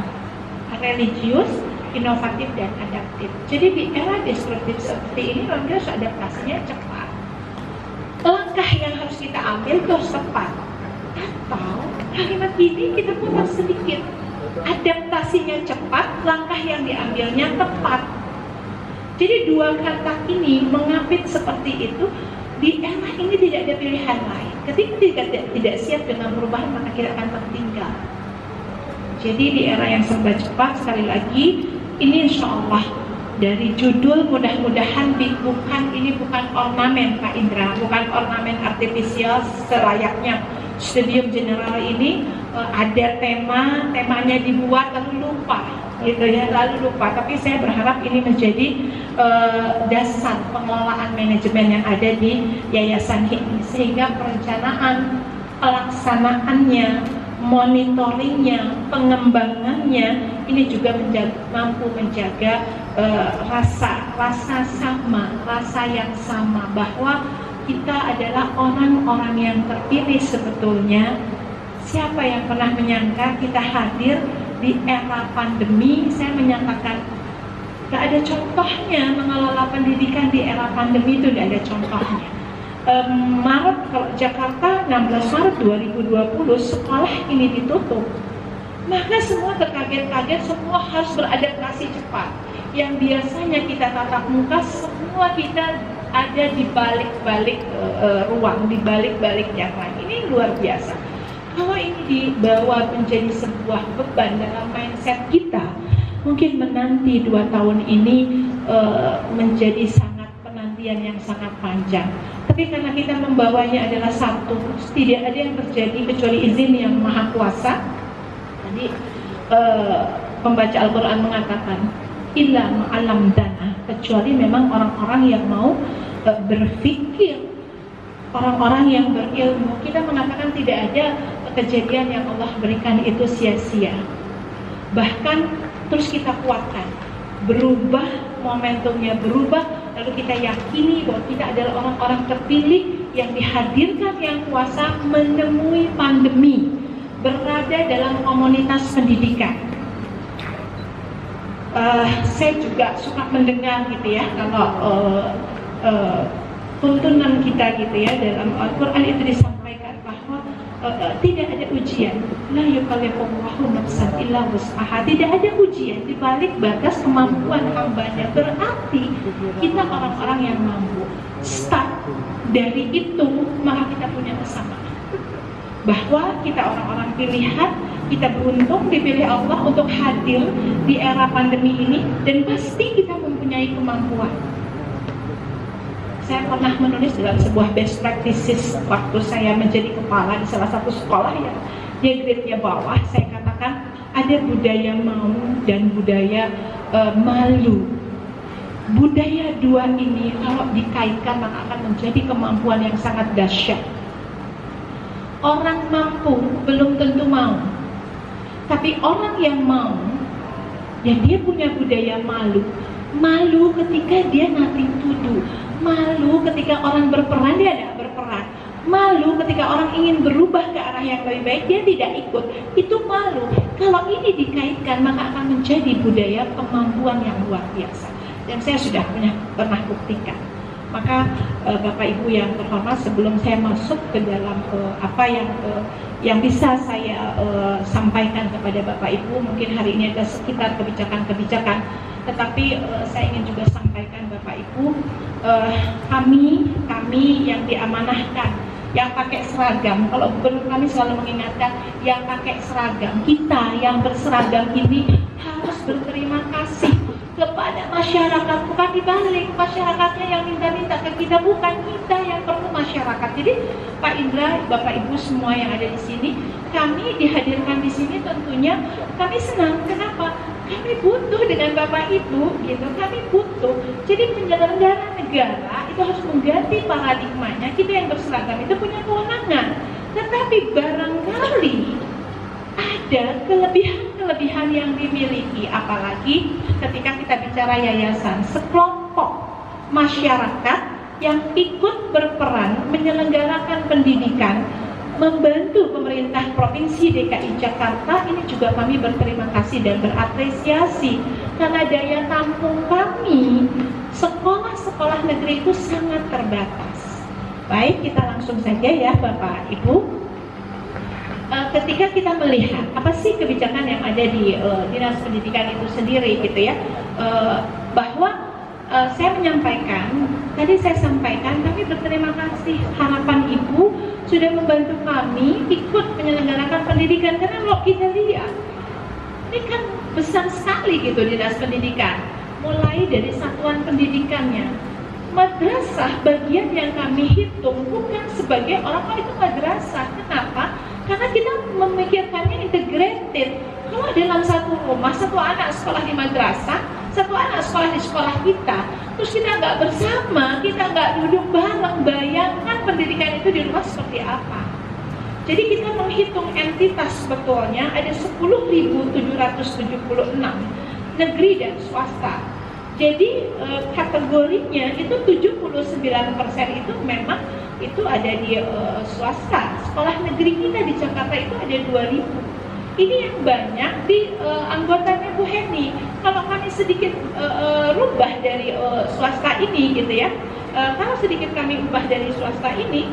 religius, inovatif, dan adaptif. Jadi di era disruptif seperti ini, orang harus adaptasinya cepat. Langkah yang harus kita ambil itu harus tepat. Atau kalimat ini kita putar sedikit. Adaptasinya cepat, langkah yang diambilnya tepat. Jadi dua kata ini mengapit seperti itu. Di era ini tidak ada pilihan lain. Ketika kita tidak siap dengan perubahan, maka kita akan tertinggal. Jadi di era yang serba cepat, sekali lagi, ini insya Allah dari judul mudah-mudahan ini bukan ornamen Pak Indra, bukan ornamen artifisial selayaknya Stadium General ini ada temanya dibuat lalu lupa, gitu ya, lalu lupa. Tapi saya berharap ini menjadi dasar pengelolaan manajemen yang ada di yayasan ini, sehingga perencanaan, pelaksanaannya, monitoringnya, pengembangannya ini juga mampu menjaga rasa sama, rasa yang sama bahwa kita adalah orang-orang yang terpilih sebetulnya. Siapa yang pernah menyangka kita hadir di era pandemi? Saya menyatakan gak ada contohnya mengelola pendidikan di era pandemi, itu gak ada contohnya. Maret, kalau Jakarta 16 Maret 2020 sekolah ini ditutup, maka semua terkaget-kaget, semua harus beradaptasi cepat. Yang biasanya kita tatap muka, semua kita ada di balik-balik ruang, di balik-balik yang lain. Ini luar biasa. Kalau ini dibawa menjadi sebuah beban dalam mindset kita, mungkin menanti 2 tahun ini menjadi penantian yang sangat panjang. Tapi karena kita membawanya adalah satu, tidak ada yang terjadi kecuali izin yang maha kuasa. Tadi pembaca Al-Quran mengatakan illa ma'alam dana, kecuali memang orang-orang yang mau berpikir, orang-orang yang berilmu. Kita mengatakan tidak ada kejadian yang Allah berikan itu sia-sia. Bahkan terus kita kuatkan, berubah, momentumnya berubah, lalu kita yakini bahwa kita adalah orang-orang terpilih yang dihadirkan yang kuasa menemui pandemi, berada dalam komunitas pendidikan. Saya juga suka mendengar gitu ya, kalau tuntunan kita gitu ya, dalam Al-Quran itu disampaikan bahwa tidak ada ujian, la yukallifullahu nafsan illa wus'aha. Tidak ada ujian di balik batas kemampuan hambanya. Berarti kita orang-orang yang mampu. Start dari itu, maka kita punya kesamaan bahwa kita orang-orang pilihan, kita beruntung dipilih Allah untuk hadir di era pandemi ini, dan pasti kita mempunyai kemampuan. Saya pernah menulis dalam sebuah best practices waktu saya menjadi kepala di salah satu sekolah yang dia grade-nya bawah. Saya katakan ada budaya mau dan budaya malu. Budaya dua ini kalau dikaitkan maka akan menjadi kemampuan yang sangat dahsyat. Orang mampu belum tentu mau, tapi orang yang mau, ya dia punya budaya malu. Malu ketika dia nothing to do. Malu ketika orang berperan, dia tidak berperan. Malu ketika orang ingin berubah ke arah yang lebih baik, dia tidak ikut. Itu malu. Kalau ini dikaitkan, maka akan menjadi budaya kemampuan yang luar biasa. Dan saya sudah pernah buktikan. Maka Bapak Ibu yang terhormat, sebelum saya masuk ke dalam apa yang bisa saya sampaikan kepada Bapak Ibu, mungkin hari ini ada sekitar kebijakan-kebijakan, tetapi saya ingin juga sampaikan Bapak Ibu, kami yang diamanahkan, yang pakai seragam. Kalau gubernur kami selalu mengingatkan, yang pakai seragam, kita yang berseragam ini harus berterima kasih kepada masyarakat, bukan dibalik, masyarakatnya yang minta-minta ke kita, bukan kita yang perlu masyarakat. Jadi Pak Indra, Bapak Ibu semua yang ada di sini, kami dihadirkan di sini tentunya kami senang. Kenapa? Kami butuh dengan Bapak Ibu, gitu. Kami butuh. Jadi penyelenggara negara itu harus mengganti paradigmanya. Kita yang berseragam itu punya kewenangan, tetapi barangkali ada kelebihan yang dimiliki, apalagi ketika kita bicara yayasan, sekelompok masyarakat yang ikut berperan menyelenggarakan pendidikan, membantu pemerintah Provinsi DKI Jakarta ini juga kami berterima kasih dan berapresiasi karena daya tampung kami sekolah-sekolah negeri itu sangat terbatas. Baik, kita langsung saja ya Bapak Ibu. Ketika kita melihat apa sih kebijakan yang ada di Dinas Pendidikan itu sendiri gitu ya, bahwa saya menyampaikan, tadi saya sampaikan kami berterima kasih harapan Ibu sudah membantu kami ikut menyelenggarakan pendidikan, karena kalau kita lihat ini kan besar sekali gitu Dinas Pendidikan, mulai dari satuan pendidikannya. Madrasah bagian yang kami hitung bukan sebagai orang itu madrasah. Kenapa? Karena kita memikirkannya integrated. Kalau dalam satu rumah, satu anak sekolah di madrasah, satu anak sekolah di sekolah kita, terus kita nggak bersama, kita nggak duduk bareng, bayangkan pendidikan itu di rumah seperti apa. Jadi kita menghitung entitas sebetulnya ada 10.776 negeri dan swasta. Jadi kategorinya itu 79% itu memang itu ada di swasta. Sekolah negeri kita di Jakarta itu ada 2.000. Ini yang banyak di anggotanya Bu Heni. Kalau kami sedikit rubah dari swasta ini gitu ya, kalau sedikit kami ubah dari swasta ini,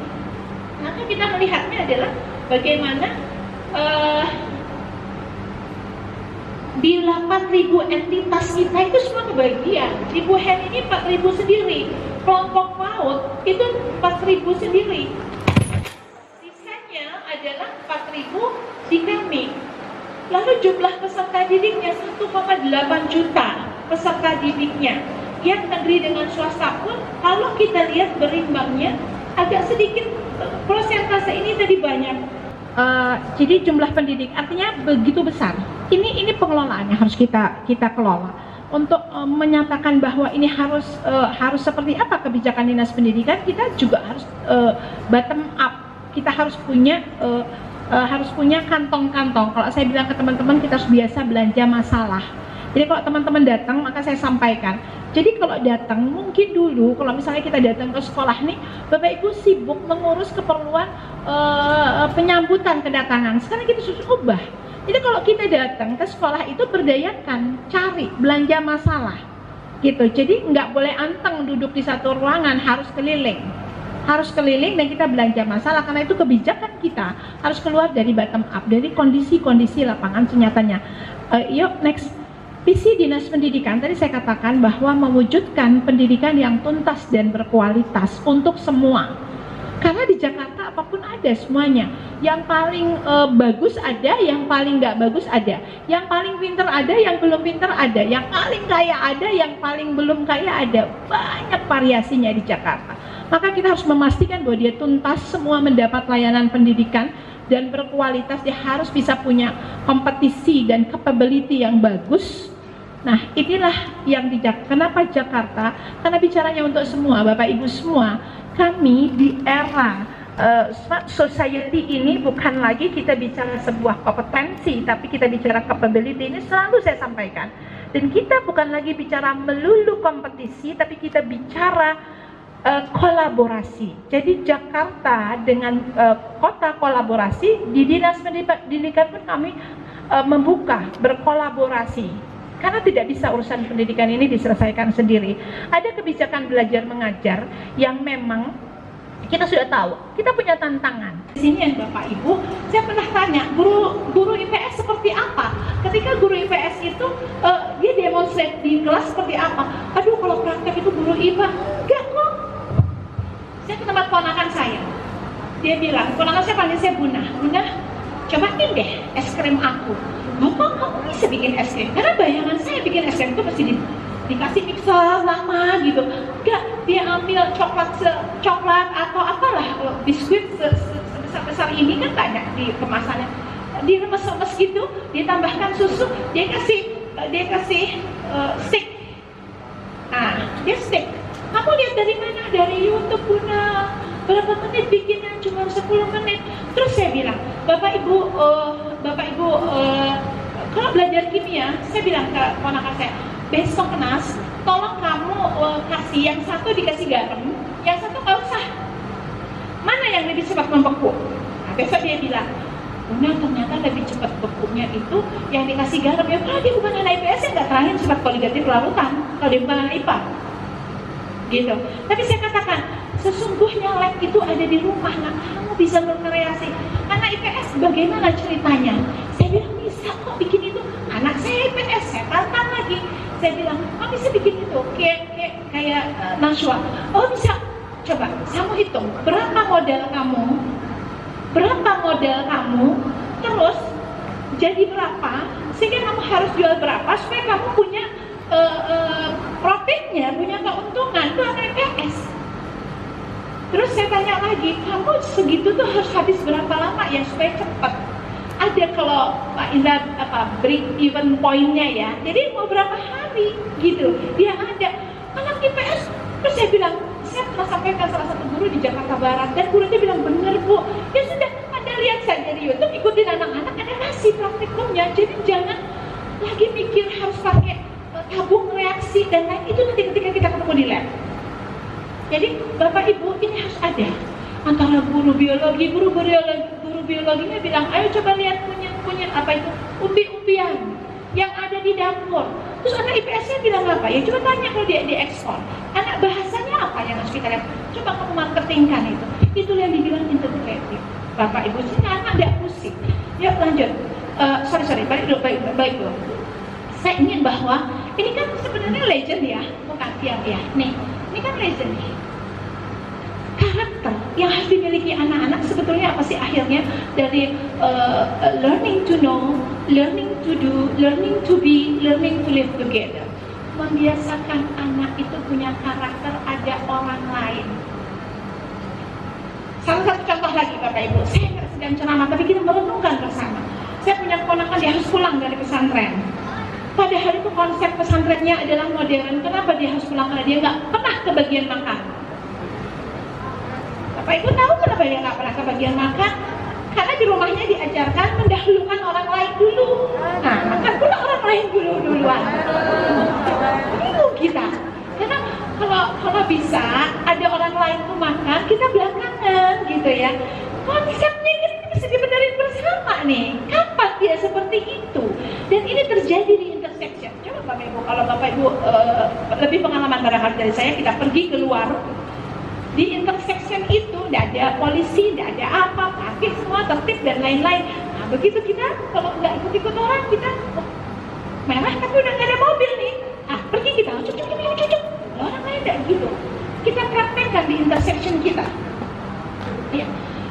maka kita melihatnya adalah bagaimana di 8.000 entitas kita itu semua kebagian. Di Bu Hen ini 4.000 sendiri, kelompok PAUD itu 4.000 sendiri. Sisanya adalah 4.000 di kami. Lalu jumlah peserta didiknya 1,8 juta peserta didiknya. Yang negeri dengan swasta pun kalau kita lihat berimbangnya agak sedikit, persentase ini tadi banyak. Jadi jumlah pendidik artinya begitu besar. Ini pengelolaannya harus kita kelola untuk menyatakan bahwa ini harus seperti apa kebijakan Dinas Pendidikan. Kita juga harus bottom up. Kita harus punya kantong-kantong. Kalau saya bilang ke teman-teman, kita harus biasa belanja masalah. Jadi kalau teman-teman datang, maka saya sampaikan. Jadi kalau datang, mungkin dulu kalau misalnya kita datang ke sekolah nih, Bapak Ibu sibuk mengurus keperluan penyambutan kedatangan. Sekarang kita sudah ubah. Jadi kalau kita datang ke sekolah itu berdayakan, cari, belanja masalah, gitu. Jadi nggak boleh anteng duduk di satu ruangan, harus keliling dan kita belanja masalah, karena itu kebijakan kita harus keluar dari bottom up, dari kondisi-kondisi lapangan senyatanya. Yuk next. Visi Dinas Pendidikan tadi saya katakan bahwa mewujudkan pendidikan yang tuntas dan berkualitas untuk semua. Karena di Jakarta apapun ada semuanya. Yang paling bagus ada, yang paling nggak bagus ada. Yang paling pinter ada, yang belum pinter ada. Yang paling kaya ada, yang paling belum kaya ada. Banyak variasinya di Jakarta. Maka kita harus memastikan bahwa dia tuntas, semua mendapat layanan pendidikan dan berkualitas. Dia harus bisa punya kompetisi dan capability yang bagus. Nah, inilah yang kenapa Jakarta? Karena bicaranya untuk semua, Bapak Ibu semua. Kami di era smart society ini bukan lagi kita bicara sebuah kompetensi, tapi kita bicara capability. Ini selalu saya sampaikan. Dan kita bukan lagi bicara melulu kompetisi, tapi kita bicara kolaborasi. Jadi Jakarta dengan kota kolaborasi, di Dinas Pendidikan pun kami membuka berkolaborasi. Karena tidak bisa urusan pendidikan ini diselesaikan sendiri. Ada kebijakan belajar mengajar yang memang kita sudah tahu, kita punya tantangan. Di sini yang Bapak Ibu, saya pernah tanya, guru IPS seperti apa? Ketika guru IPS itu dia demonstrate di kelas seperti apa? Aduh, kalau praktek itu guru IPA, enggak kok. Saya ke tempat ponakan saya, dia bilang, ponakan saya panggil saya Bunda, cobain deh es krim aku. Bapak, kamu bisa bikin es krim? Karena bayangan saya bikin es krim itu mesti dikasih mixer lama gitu. Enggak, dia ambil coklat atau apalah, biskuit sebesar-besar ini kan banyak di kemasannya. Diremes-remes gitu, ditambahkan susu, dia kasih stick. Nah, dia stick. Kamu lihat dari mana? Dari YouTube, Bunda. Berapa menit bikinnya? Cuma 10 menit. Terus saya bilang, Bapak Ibu, kalau belajar kimia, saya bilang ke ponakan saya, besok Nas, tolong kamu kasih yang satu dikasih garam, yang satu nggak usah. Mana yang lebih cepat membeku? Nah, Besok dia bilang, Bunda ternyata lebih cepat bekunya itu yang dikasih garam. Ya kalau dia bukan anak IPS yang nggak terakhir sifat koligatif larutan, kalau dia bukan anak IPA gitu. Tapi saya katakan, sesungguhnya lab itu ada di rumah, nah kamu bisa berkreasi. Anak IPS bagaimana ceritanya? Saya bilang bisa kok bikin itu. Anak saya IPS, saya tantang lagi. Saya bilang, kamu bisa bikin itu kayak Nashwa. Oh bisa. Coba kamu hitung berapa modal kamu, terus jadi berapa, sehingga kamu harus jual berapa supaya kamu punya profitnya, punya keuntungan. Itu anak IPS. Terus saya tanya lagi, kamu segitu tuh harus habis berapa lama ya supaya cepat? Ada kalau Pak Indra break even point-nya ya. Jadi mau berapa hari gitu. Dia ada anak IPS. Terus saya bilang, saya pernah sampaikan salah satu guru di Jakarta Barat dan gurunya bilang, benar Bu, ya sudah Anda lihat saja di YouTube, ikutin anak-anak, ada ngasih praktikumnya. Jadi jangan lagi mikir harus pakai tabung reaksi dan lain itu nanti ketika kita ketemu di lab. Jadi Bapak Ibu ini harus ada antara guru biologinya bilang, ayo coba lihat punya apa itu umbi-umbian yang ada di dapur. Terus anak IPS-nya bilang apa? Ya coba tanya kalau dia diekspor. Anak bahasanya apa yang harus kita lihat? Coba kamu marketingkan itu. Itulah yang dibilang integratif. Bapak Ibu sini anak tidak pusing. Yuk lanjut. Sorry, balik dulu. Saya ingin bahwa ini kan sebenarnya legend ya, bukan ya. Nih, ini kan legend nih. Karakter yang harus dimiliki anak-anak sebetulnya apa sih akhirnya dari learning to know, learning to do, learning to be, learning to live together. Membiasakan anak itu punya karakter ada orang lain. Salah satu contoh lagi Bapak Ibu, saya nggak sedang ceramah tapi kita merenungkan bersama. Saya punya keponakan dia harus pulang dari pesantren. Padahal itu konsep pesantrennya adalah modern. Kenapa dia harus pulang? Karena dia nggak pernah kebagian makan. Bapak Ibu tahu kenapa dia nggak pernah kebagian makan? Karena di rumahnya diajarkan mendahulukan orang lain dulu. Nah, makan pula orang lain duluan. Bingung kita. Karena kalau bisa ada orang lain tuh makan, kita belakangan gitu ya. Konsepnya kita bisa dibenerin bersama nih. Kapan dia seperti itu? Dan ini terjadi di intersection. Coba Bapak Ibu, kalau Bapak Ibu lebih pengalaman barangkali dari saya, kita pergi keluar. Di intersection itu tidak ada polisi, tidak ada apa, parkir semua tertib dan lain-lain. Nah begitu kita kalau nggak ikut-ikut orang kita merah tapi udah nggak ada mobil nih. Ah pergi kita, cucuk. Orang lain tidak gitu. Kita praktekkan di intersection kita. Ya,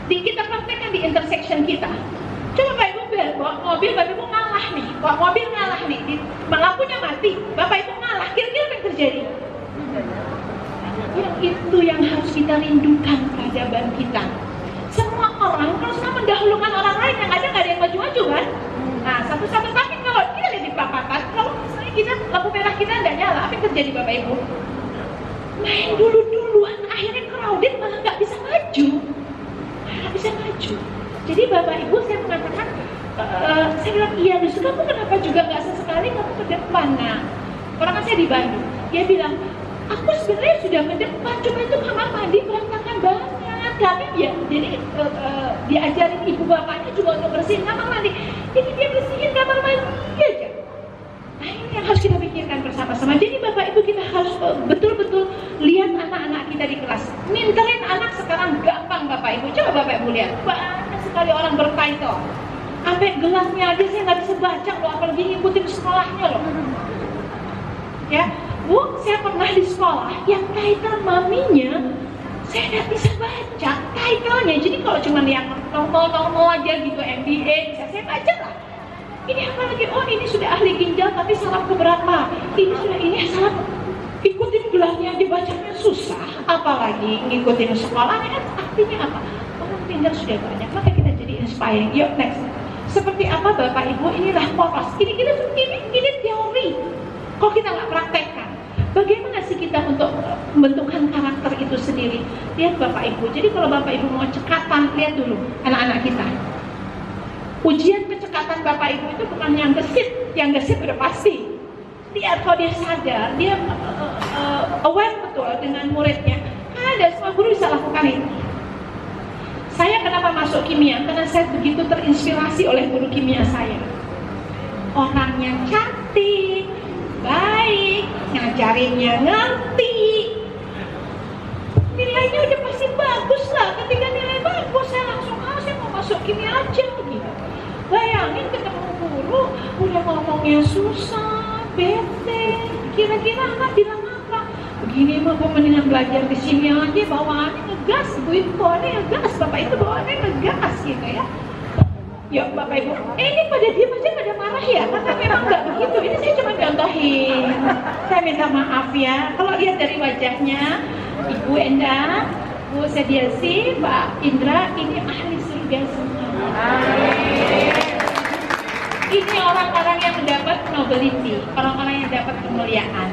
kita praktekkan di intersection kita. Coba Bapak Ibu bawa mobil, Bapak Ibu ngalah nih, lampunya mati, Bapak Ibu ngalah. Kira-kira apa yang terjadi? Yang itu yang harus kita rindukan peradaban kita. Semua orang kalau semua mendahulukan orang lain, yang ada nggak ada yang maju-maju kan? Nah satu-satu tapi kalau kita lihat di pelakatan, kalau misalnya kita lampu merah kita nggak nyala, apa yang terjadi Bapak Ibu? Main duluan, akhirnya crowded malah nggak bisa maju. Jadi Bapak Ibu saya mengatakan, saya bilang iya, justru kamu kenapa juga nggak sesekali kamu ke depan? Nah orang kan saya di Bandung, dia bilang aku sebenarnya sudah ke depan, cuma itu kamar mandi berantakan banget. Kami ya, jadi diajarin ibu bapaknya juga untuk bersihin kamar mandi. Jadi dia bersihin kamar mandi aja. Nah ini yang harus kita pikirkan bersama-sama. Jadi Bapak Ibu kita harus betul-betul lihat anak-anak kita di kelas. Minterin anak sekarang gampang Bapak Ibu. Coba Bapak Ibu lihat, banyak sekali orang bertitle. Sampai gelasnya aja saya nggak bisa baca loh, apalagi ngikutin sekolahnya loh. Ya, Bu, saya pernah di sekolah yang title maminya saya nggak bisa baca title-nya. Jadi kalau cuma yang normal aja gitu MBA bisa saya baca lah. Ini apa lagi? Oh ini sudah ahli ginjal tapi salah keberapa? Ini salah. Ikutin gelarnya aja bacanya susah. Apalagi ngikutin sekolahnya, artinya apa? Orang pintar sudah banyak, maka kita jadi inspiring. Yuk next. Seperti apa Bapak Ibu? Inilah poros. Ini teori. Kok kita nggak praktekkan? Bagaimana sih kita untuk membentukkan karakter itu sendiri? Lihat Bapak Ibu. Jadi kalau Bapak Ibu mau cekatan, lihat dulu anak-anak kita. Ujian kecekatan Bapak Ibu itu bukan yang gesit udah pasti. Lihat kalau dia sadar, dia aware betul dengan muridnya. Kan ada semua guru bisa lakukan itu. Saya kenapa masuk kimia? Karena saya begitu terinspirasi oleh guru kimia saya. Orangnya cantik, baik, ngajarinnya ngerti, nilainya udah pasti bagus lah. Ketika nilai bagus, saya langsung saya mau masuk kimia aja gitu. Bayangin ketemu guru udah ngomongnya susah, bete, kira-kira anak bilang apa? Begini mah gue mendingan belajar di sini aja, bawaannya ngegas, ibu itu bawaannya ngegas, bapak itu bawaannya ngegas gitu ya. Ya bapak ibu, ini pada diam aja pada marah ya, karena memang nggak begitu. Ini saya cuma contohin. Saya minta maaf ya, kalau lihat dari wajahnya Ibu Endah, Bu Sediasi, Pak Indra, ini ahli surga semua. Ini orang-orang yang mendapat nobility, orang-orang yang dapat kemuliaan.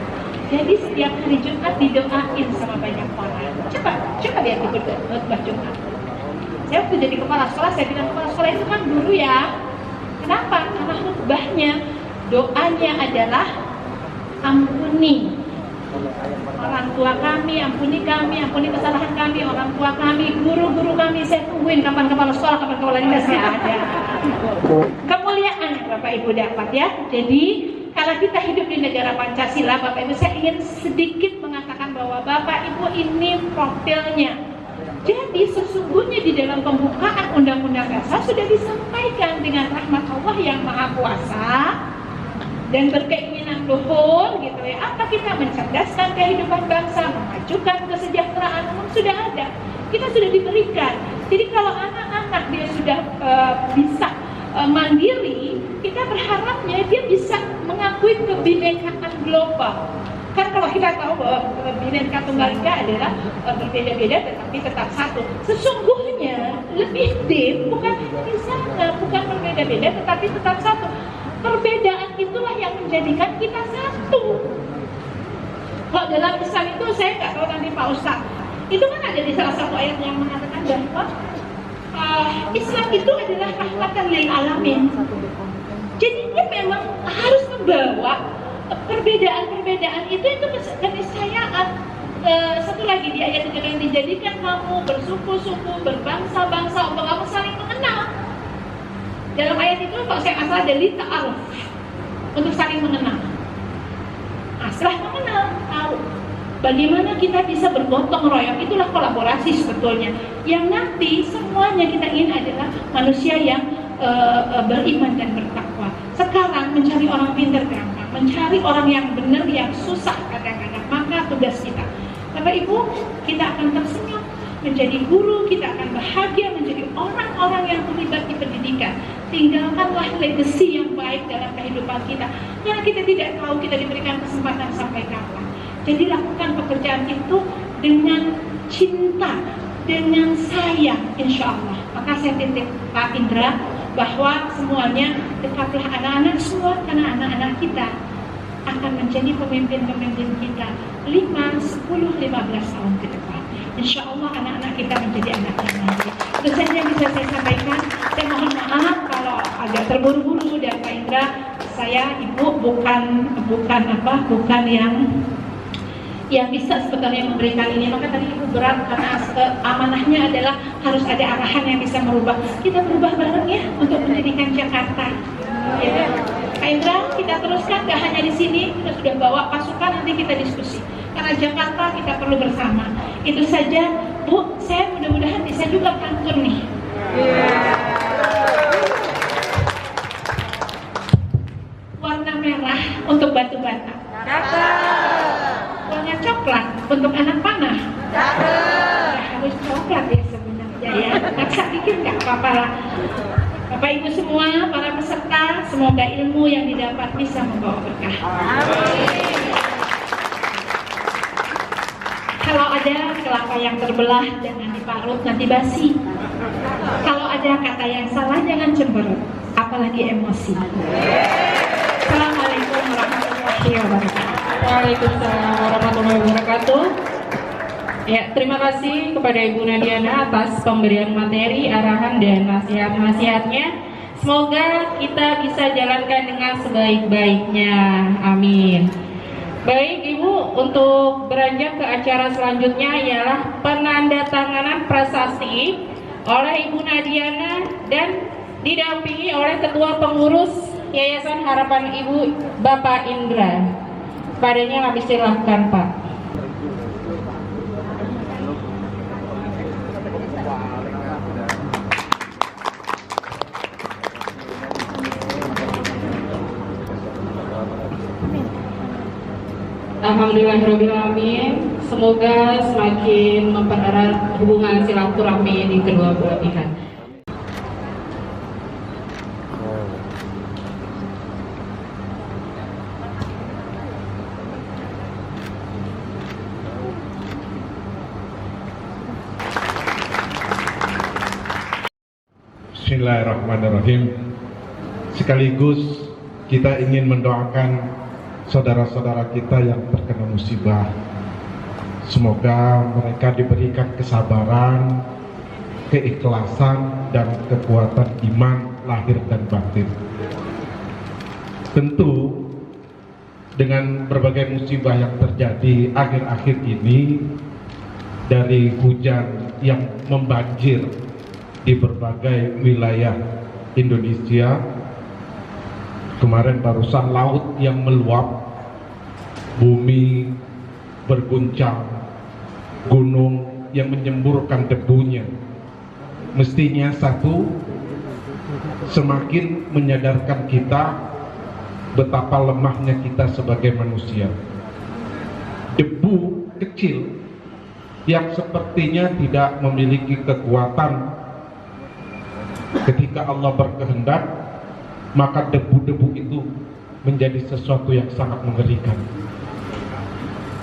Jadi setiap hari Jumat didoain sama banyak orang. Coba lihat di khutbah Jumat. Saya waktu jadi kepala sekolah, saya bilang kepala sekolah itu kan dulu ya. Kenapa? Karena khutbahnya, doanya adalah ampuni orang tua kami, ampuni kesalahan kami, orang tua kami, guru-guru kami. Saya tungguin kapan kepala sekolah, kapan kepala dinas ya ada. Kemuliaan yang Bapak Ibu dapat ya. Jadi kalau kita hidup di negara Pancasila, Bapak Ibu, saya ingin sedikit mengatakan bahwa Bapak Ibu ini profilnya. Jadi sesungguhnya di dalam pembukaan Undang-Undang Dasar sudah disampaikan dengan rahmat Allah yang Maha Kuasa dan berkeinginan luhur gitu ya. Apa kita mencerdaskan kehidupan bangsa, memajukan kesejahteraan umum sudah ada. Kita sudah diberikan. Jadi kalau anak-anak dia sudah bisa mandiri, kita berharapnya dia bisa mengakui kebinekaan global. Kan kalau kita tahu bahwa Bhinneka Tunggal Ika adalah berbeda-beda tetapi tetap satu. Sesungguhnya lebih deep bukan di sana, bukan berbeda-beda tetapi tetap satu. Perbedaan itulah yang menjadikan kita satu. Kalau dalam Islam itu saya nggak tahu nanti Pak Ustaz. Itu kan ada di salah satu ayat yang mengatakan bahwa Islam itu adalah rahmatan lil alamin. Jadi dia memang harus membawa perbedaan-perbedaan itu keniscayaan. Satu lagi di ayat itu yang dijadikan kamu bersuku-suku, berbangsa-bangsa untuk kamu saling mengenal. Dalam ayat itu kalau saya nggak salah ada li ta'aruf, untuk saling mengenal. Nah, setelah mengenal, tahu bagaimana kita bisa bergotong royong, itulah kolaborasi sebetulnya. Yang nanti semuanya kita ingin adalah manusia yang beriman dan bertakwa. Sekarang mencari orang pintar gampang, mencari orang yang benar yang susah kadang-kadang. Maka tugas kita, Bapak Ibu, kita akan tersenyum menjadi guru, kita akan bahagia menjadi orang-orang yang terlibat di pendidikan. Tinggalkanlah legacy yang baik dalam kehidupan kita, karena kita tidak tahu kita diberikan kesempatan sampai kapan. Jadi lakukan pekerjaan itu dengan cinta, dengan sayang, insya Allah. Maka saya titip Pak Indra bahwa semuanya dekatlah anak-anak semua, karena anak-anak kita akan menjadi pemimpin-pemimpin kita 5, 10, 15 tahun ke depan. Insya Allah anak-anak kita menjadi anak yang mandiri. Itu saja yang bisa saya sampaikan. Saya mohon maaf kalau agak terburu-buru dan Pak Indra, saya Ibu bukan yang bisa sebetulnya memberikan ini. Maka tadi Ibu berat karena amanahnya adalah harus ada arahan yang bisa merubah. Kita berubah bareng ya untuk pendidikan Jakarta. Ya. Pak Indra, kita teruskan, gak hanya di sini, kita sudah bawa pasukan, nanti kita diskusi. Karena Jakarta kita perlu bersama. Itu saja, Bu. Saya mudah-mudahan bisa juga pantun nih. Warna merah untuk batu bata. Warna coklat untuk anak panah. Harus coklat ya sebenarnya ya. Maksa dikit nggak apa-apa lah. Bapak Ibu semua, para peserta, semoga ilmu yang didapat bisa membawa berkah. Kalau ada kelapa yang terbelah, jangan diparut, nanti basi. Kalau ada kata yang salah, jangan cemberut, apalagi emosi. Assalamualaikum warahmatullahi wabarakatuh. Waalaikumsalam warahmatullahi wabarakatuh. Ya, terima kasih kepada Ibu Nadiana atas pemberian materi, arahan dan nasihat-nasihatnya. Semoga kita bisa jalankan dengan sebaik-baiknya. Amin. Baik Ibu, untuk beranjak ke acara selanjutnya ialah penandatanganan prasasti oleh Ibu Nadiana dan didampingi oleh Ketua Pengurus Yayasan Harapan Ibu Bapak Indra. Padanya kami silahkan, Pak. Alhamdulillahirrahmanirrahim. Semoga semakin mempererat hubungan silaturahmi di kedua belah pihak. Bismillahirrahmanirrahim. Sekaligus kita ingin mendoakan saudara-saudara kita yang terkena musibah. Semoga mereka diberikan kesabaran, keikhlasan, dan kekuatan iman lahir dan batin. Tentu dengan berbagai musibah yang terjadi akhir-akhir ini, dari hujan yang membanjir di berbagai wilayah Indonesia, kemarin barusan laut yang meluap, bumi berguncang, gunung yang menyemburkan debunya. Mestinya satu, semakin menyadarkan kita betapa lemahnya kita sebagai manusia. Debu kecil yang sepertinya tidak memiliki kekuatan, ketika Allah berkehendak, maka debu-debu itu menjadi sesuatu yang sangat mengerikan.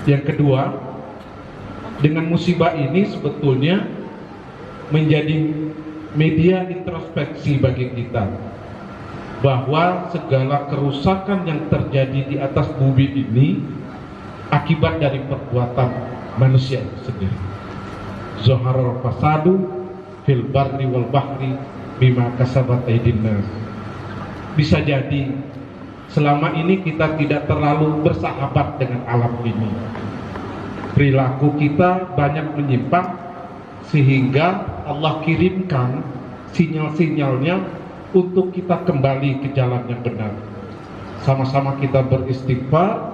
Yang kedua, dengan musibah ini sebetulnya menjadi media introspeksi bagi kita, bahwa segala kerusakan yang terjadi di atas bumi ini akibat dari perbuatan manusia sendiri. Zaharal fasadu fil barri wal bahri bima kasabat aydin nas. Bisa jadi selama ini kita tidak terlalu bersahabat dengan alam ini. Perilaku kita banyak menyimpang, sehingga Allah kirimkan sinyal-sinyalnya untuk kita kembali ke jalan yang benar. Sama-sama kita beristighfar,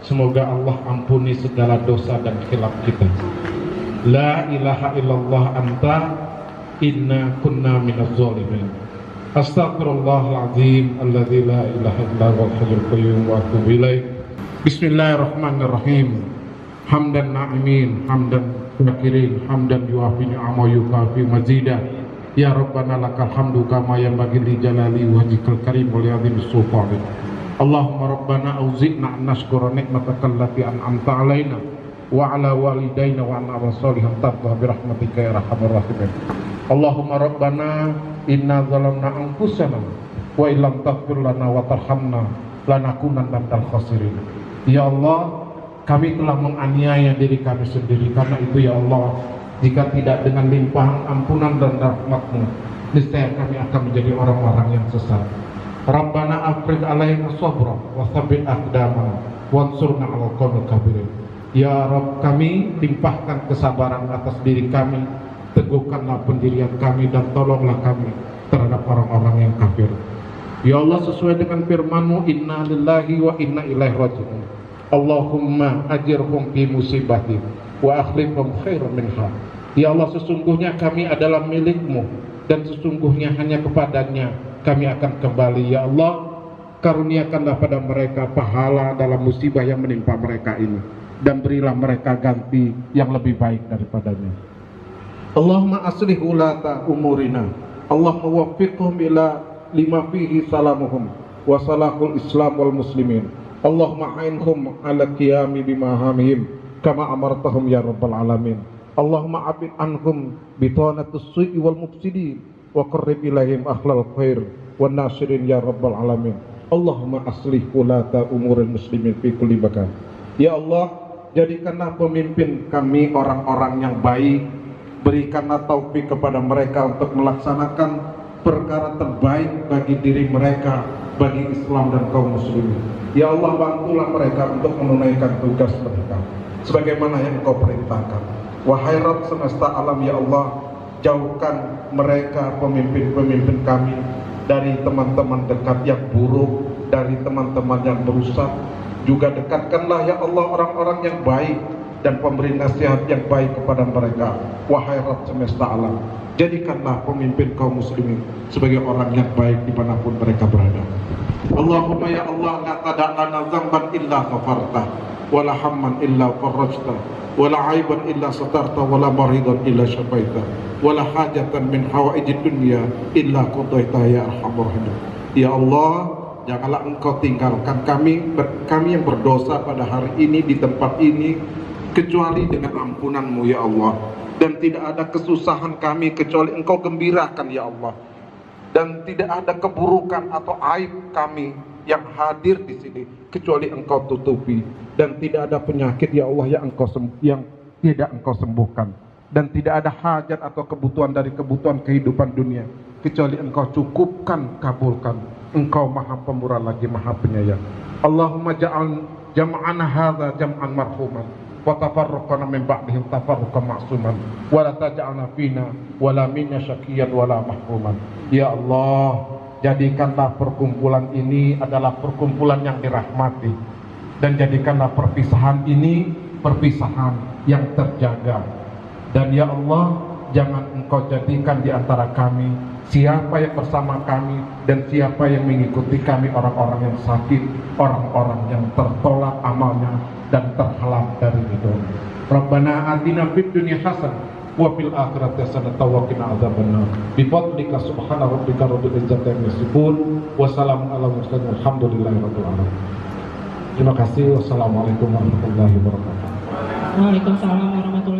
semoga Allah ampuni segala dosa dan khilaf kita. La ilaha illallah anta inna kunna minaz zalimin. Astaghfirullahaladzim alladzi la ilaha illa huwal hayyul qayyum wa atubu ilaih. Bismillahirrahmanirrahim. Hamdan na'imin, hamdan syakirin, hamdan yuafi ni'ama yukafi mazidah. Ya Rabbana lakal hamdu kama yanbaghi li jalali wajhikal karim wa li 'azimi sultanik. Allahumma Rabbana auzi'na an nashkura ni'mataka allati an'amta 'alaina wa 'ala walidayna wa 'ala salihin tarda bi rahmatika ya arhamar rahimin. Allahumma Rabbana inna zalamna anfusana wa illam taghfir lana wa tarhamna lanakunanna minal khasirin. Ya Allah, kami telah menganiaya diri kami sendiri. Karena itu ya Allah, jika tidak dengan limpahan ampunan dan rahmat-Mu, niscaya kami akan menjadi orang-orang yang sesat. Rabbana afrigh alaina sabra wa tsabbit aqdamana wansurna 'alal qaumil kafirin. Ya Rabb, kami limpahkan kesabaran atas diri kami, teguhkanlah pendirian kami dan tolonglah kami terhadap orang-orang yang kafir. Ya Allah, sesuai dengan firman-Mu, inna lillahi wa inna ilaihi raji'un. Allahumma ajirhum fi musibati wa akhlifhum khairan minha. Ya Allah, sesungguhnya kami adalah milik-Mu dan sesungguhnya hanya kepadanya kami akan kembali. Ya Allah, karuniakanlah pada mereka pahala dalam musibah yang menimpa mereka ini, dan berilah mereka ganti yang lebih baik daripadanya. Allahumma aslih ulata umurina, Allahumma waffiqhum ila lima fihi salamuhum wa salahul islam wal muslimin. Allahumma a'inhum ala qiyami bimahamihim kama amartahum ya rabbal alamin. Allahumma abid anhum bitanatus su'i wal mufsidin wa qarrib ilaihim akhlal khair wan nasirin ya rabbal alamin. Allahumma aslih ulata umuril muslimin fi kulli makan. Ya Allah, jadikanlah pemimpin kami orang-orang yang baik. Berikanlah taufik kepada mereka untuk melaksanakan perkara terbaik bagi diri mereka, bagi Islam dan kaum muslimin. Ya Allah, bantulah mereka untuk menunaikan tugas mereka sebagaimana yang Engkau perintahkan. Wahai Rabb semesta alam, ya Allah, jauhkan mereka pemimpin-pemimpin kami dari teman-teman dekat yang buruk, dari teman-teman yang merusak. Juga dekatkanlah ya Allah orang-orang yang baik dan pemberi nasihat yang baik kepada mereka. Wahai Rabb semesta alam, jadikanlah pemimpin kaum muslimin sebagai orang yang baik dimanapun mereka berada. Allahumma ya Allah, la tada'lana dzamban illa ghafartah, wala hamman illa farajtah, wala aiban illa satarta, wala maridan illa syafaitah, wala hajatan min hawaijid dunya illa qadaitah ya arhamar rahimin. Ya Allah, janganlah Engkau tinggalkan kami yang berdosa pada hari ini di tempat ini kecuali dengan ampunan-Mu ya Allah. Dan tidak ada kesusahan kami kecuali Engkau gembirakan ya Allah. Dan tidak ada keburukan atau aib kami yang hadir di sini kecuali Engkau tutupi. Dan tidak ada penyakit ya Allah yang tidak Engkau sembuhkan. Dan tidak ada hajat atau kebutuhan dari kebutuhan kehidupan dunia kecuali Engkau cukupkan, kabulkan. Engkau Maha Pemurah lagi Maha Penyayang. Allahumma ja'al jam'ana hadza jam'an marhuman wa tafarraqana min ba'dihi tafarruqan ma'suman wa la taj'alna fina wa la minna syaqiyan wa la mahruman. Ya Allah, jadikanlah perkumpulan ini adalah perkumpulan yang dirahmati, dan jadikanlah perpisahan ini perpisahan yang terjaga. Dan ya Allah, jangan Engkau jadikan di antara kami siapa yang bersama kami dan siapa yang mengikuti kami orang-orang yang sakit, orang-orang yang tertolak amalnya dan terhalang dari ridho. Rabbana atina fid dunya hasanah wa fil akhirati hasanah wa qina adzabannar. Bi fadlika subhana rabbika rabbil izzati amma yasifun wa salamun alal mursalin walhamdulillahi rabbil alamin. Terima kasih. Wassalamualaikum warahmatullahi wabarakatuh. Waalaikumsalam warahmatullahi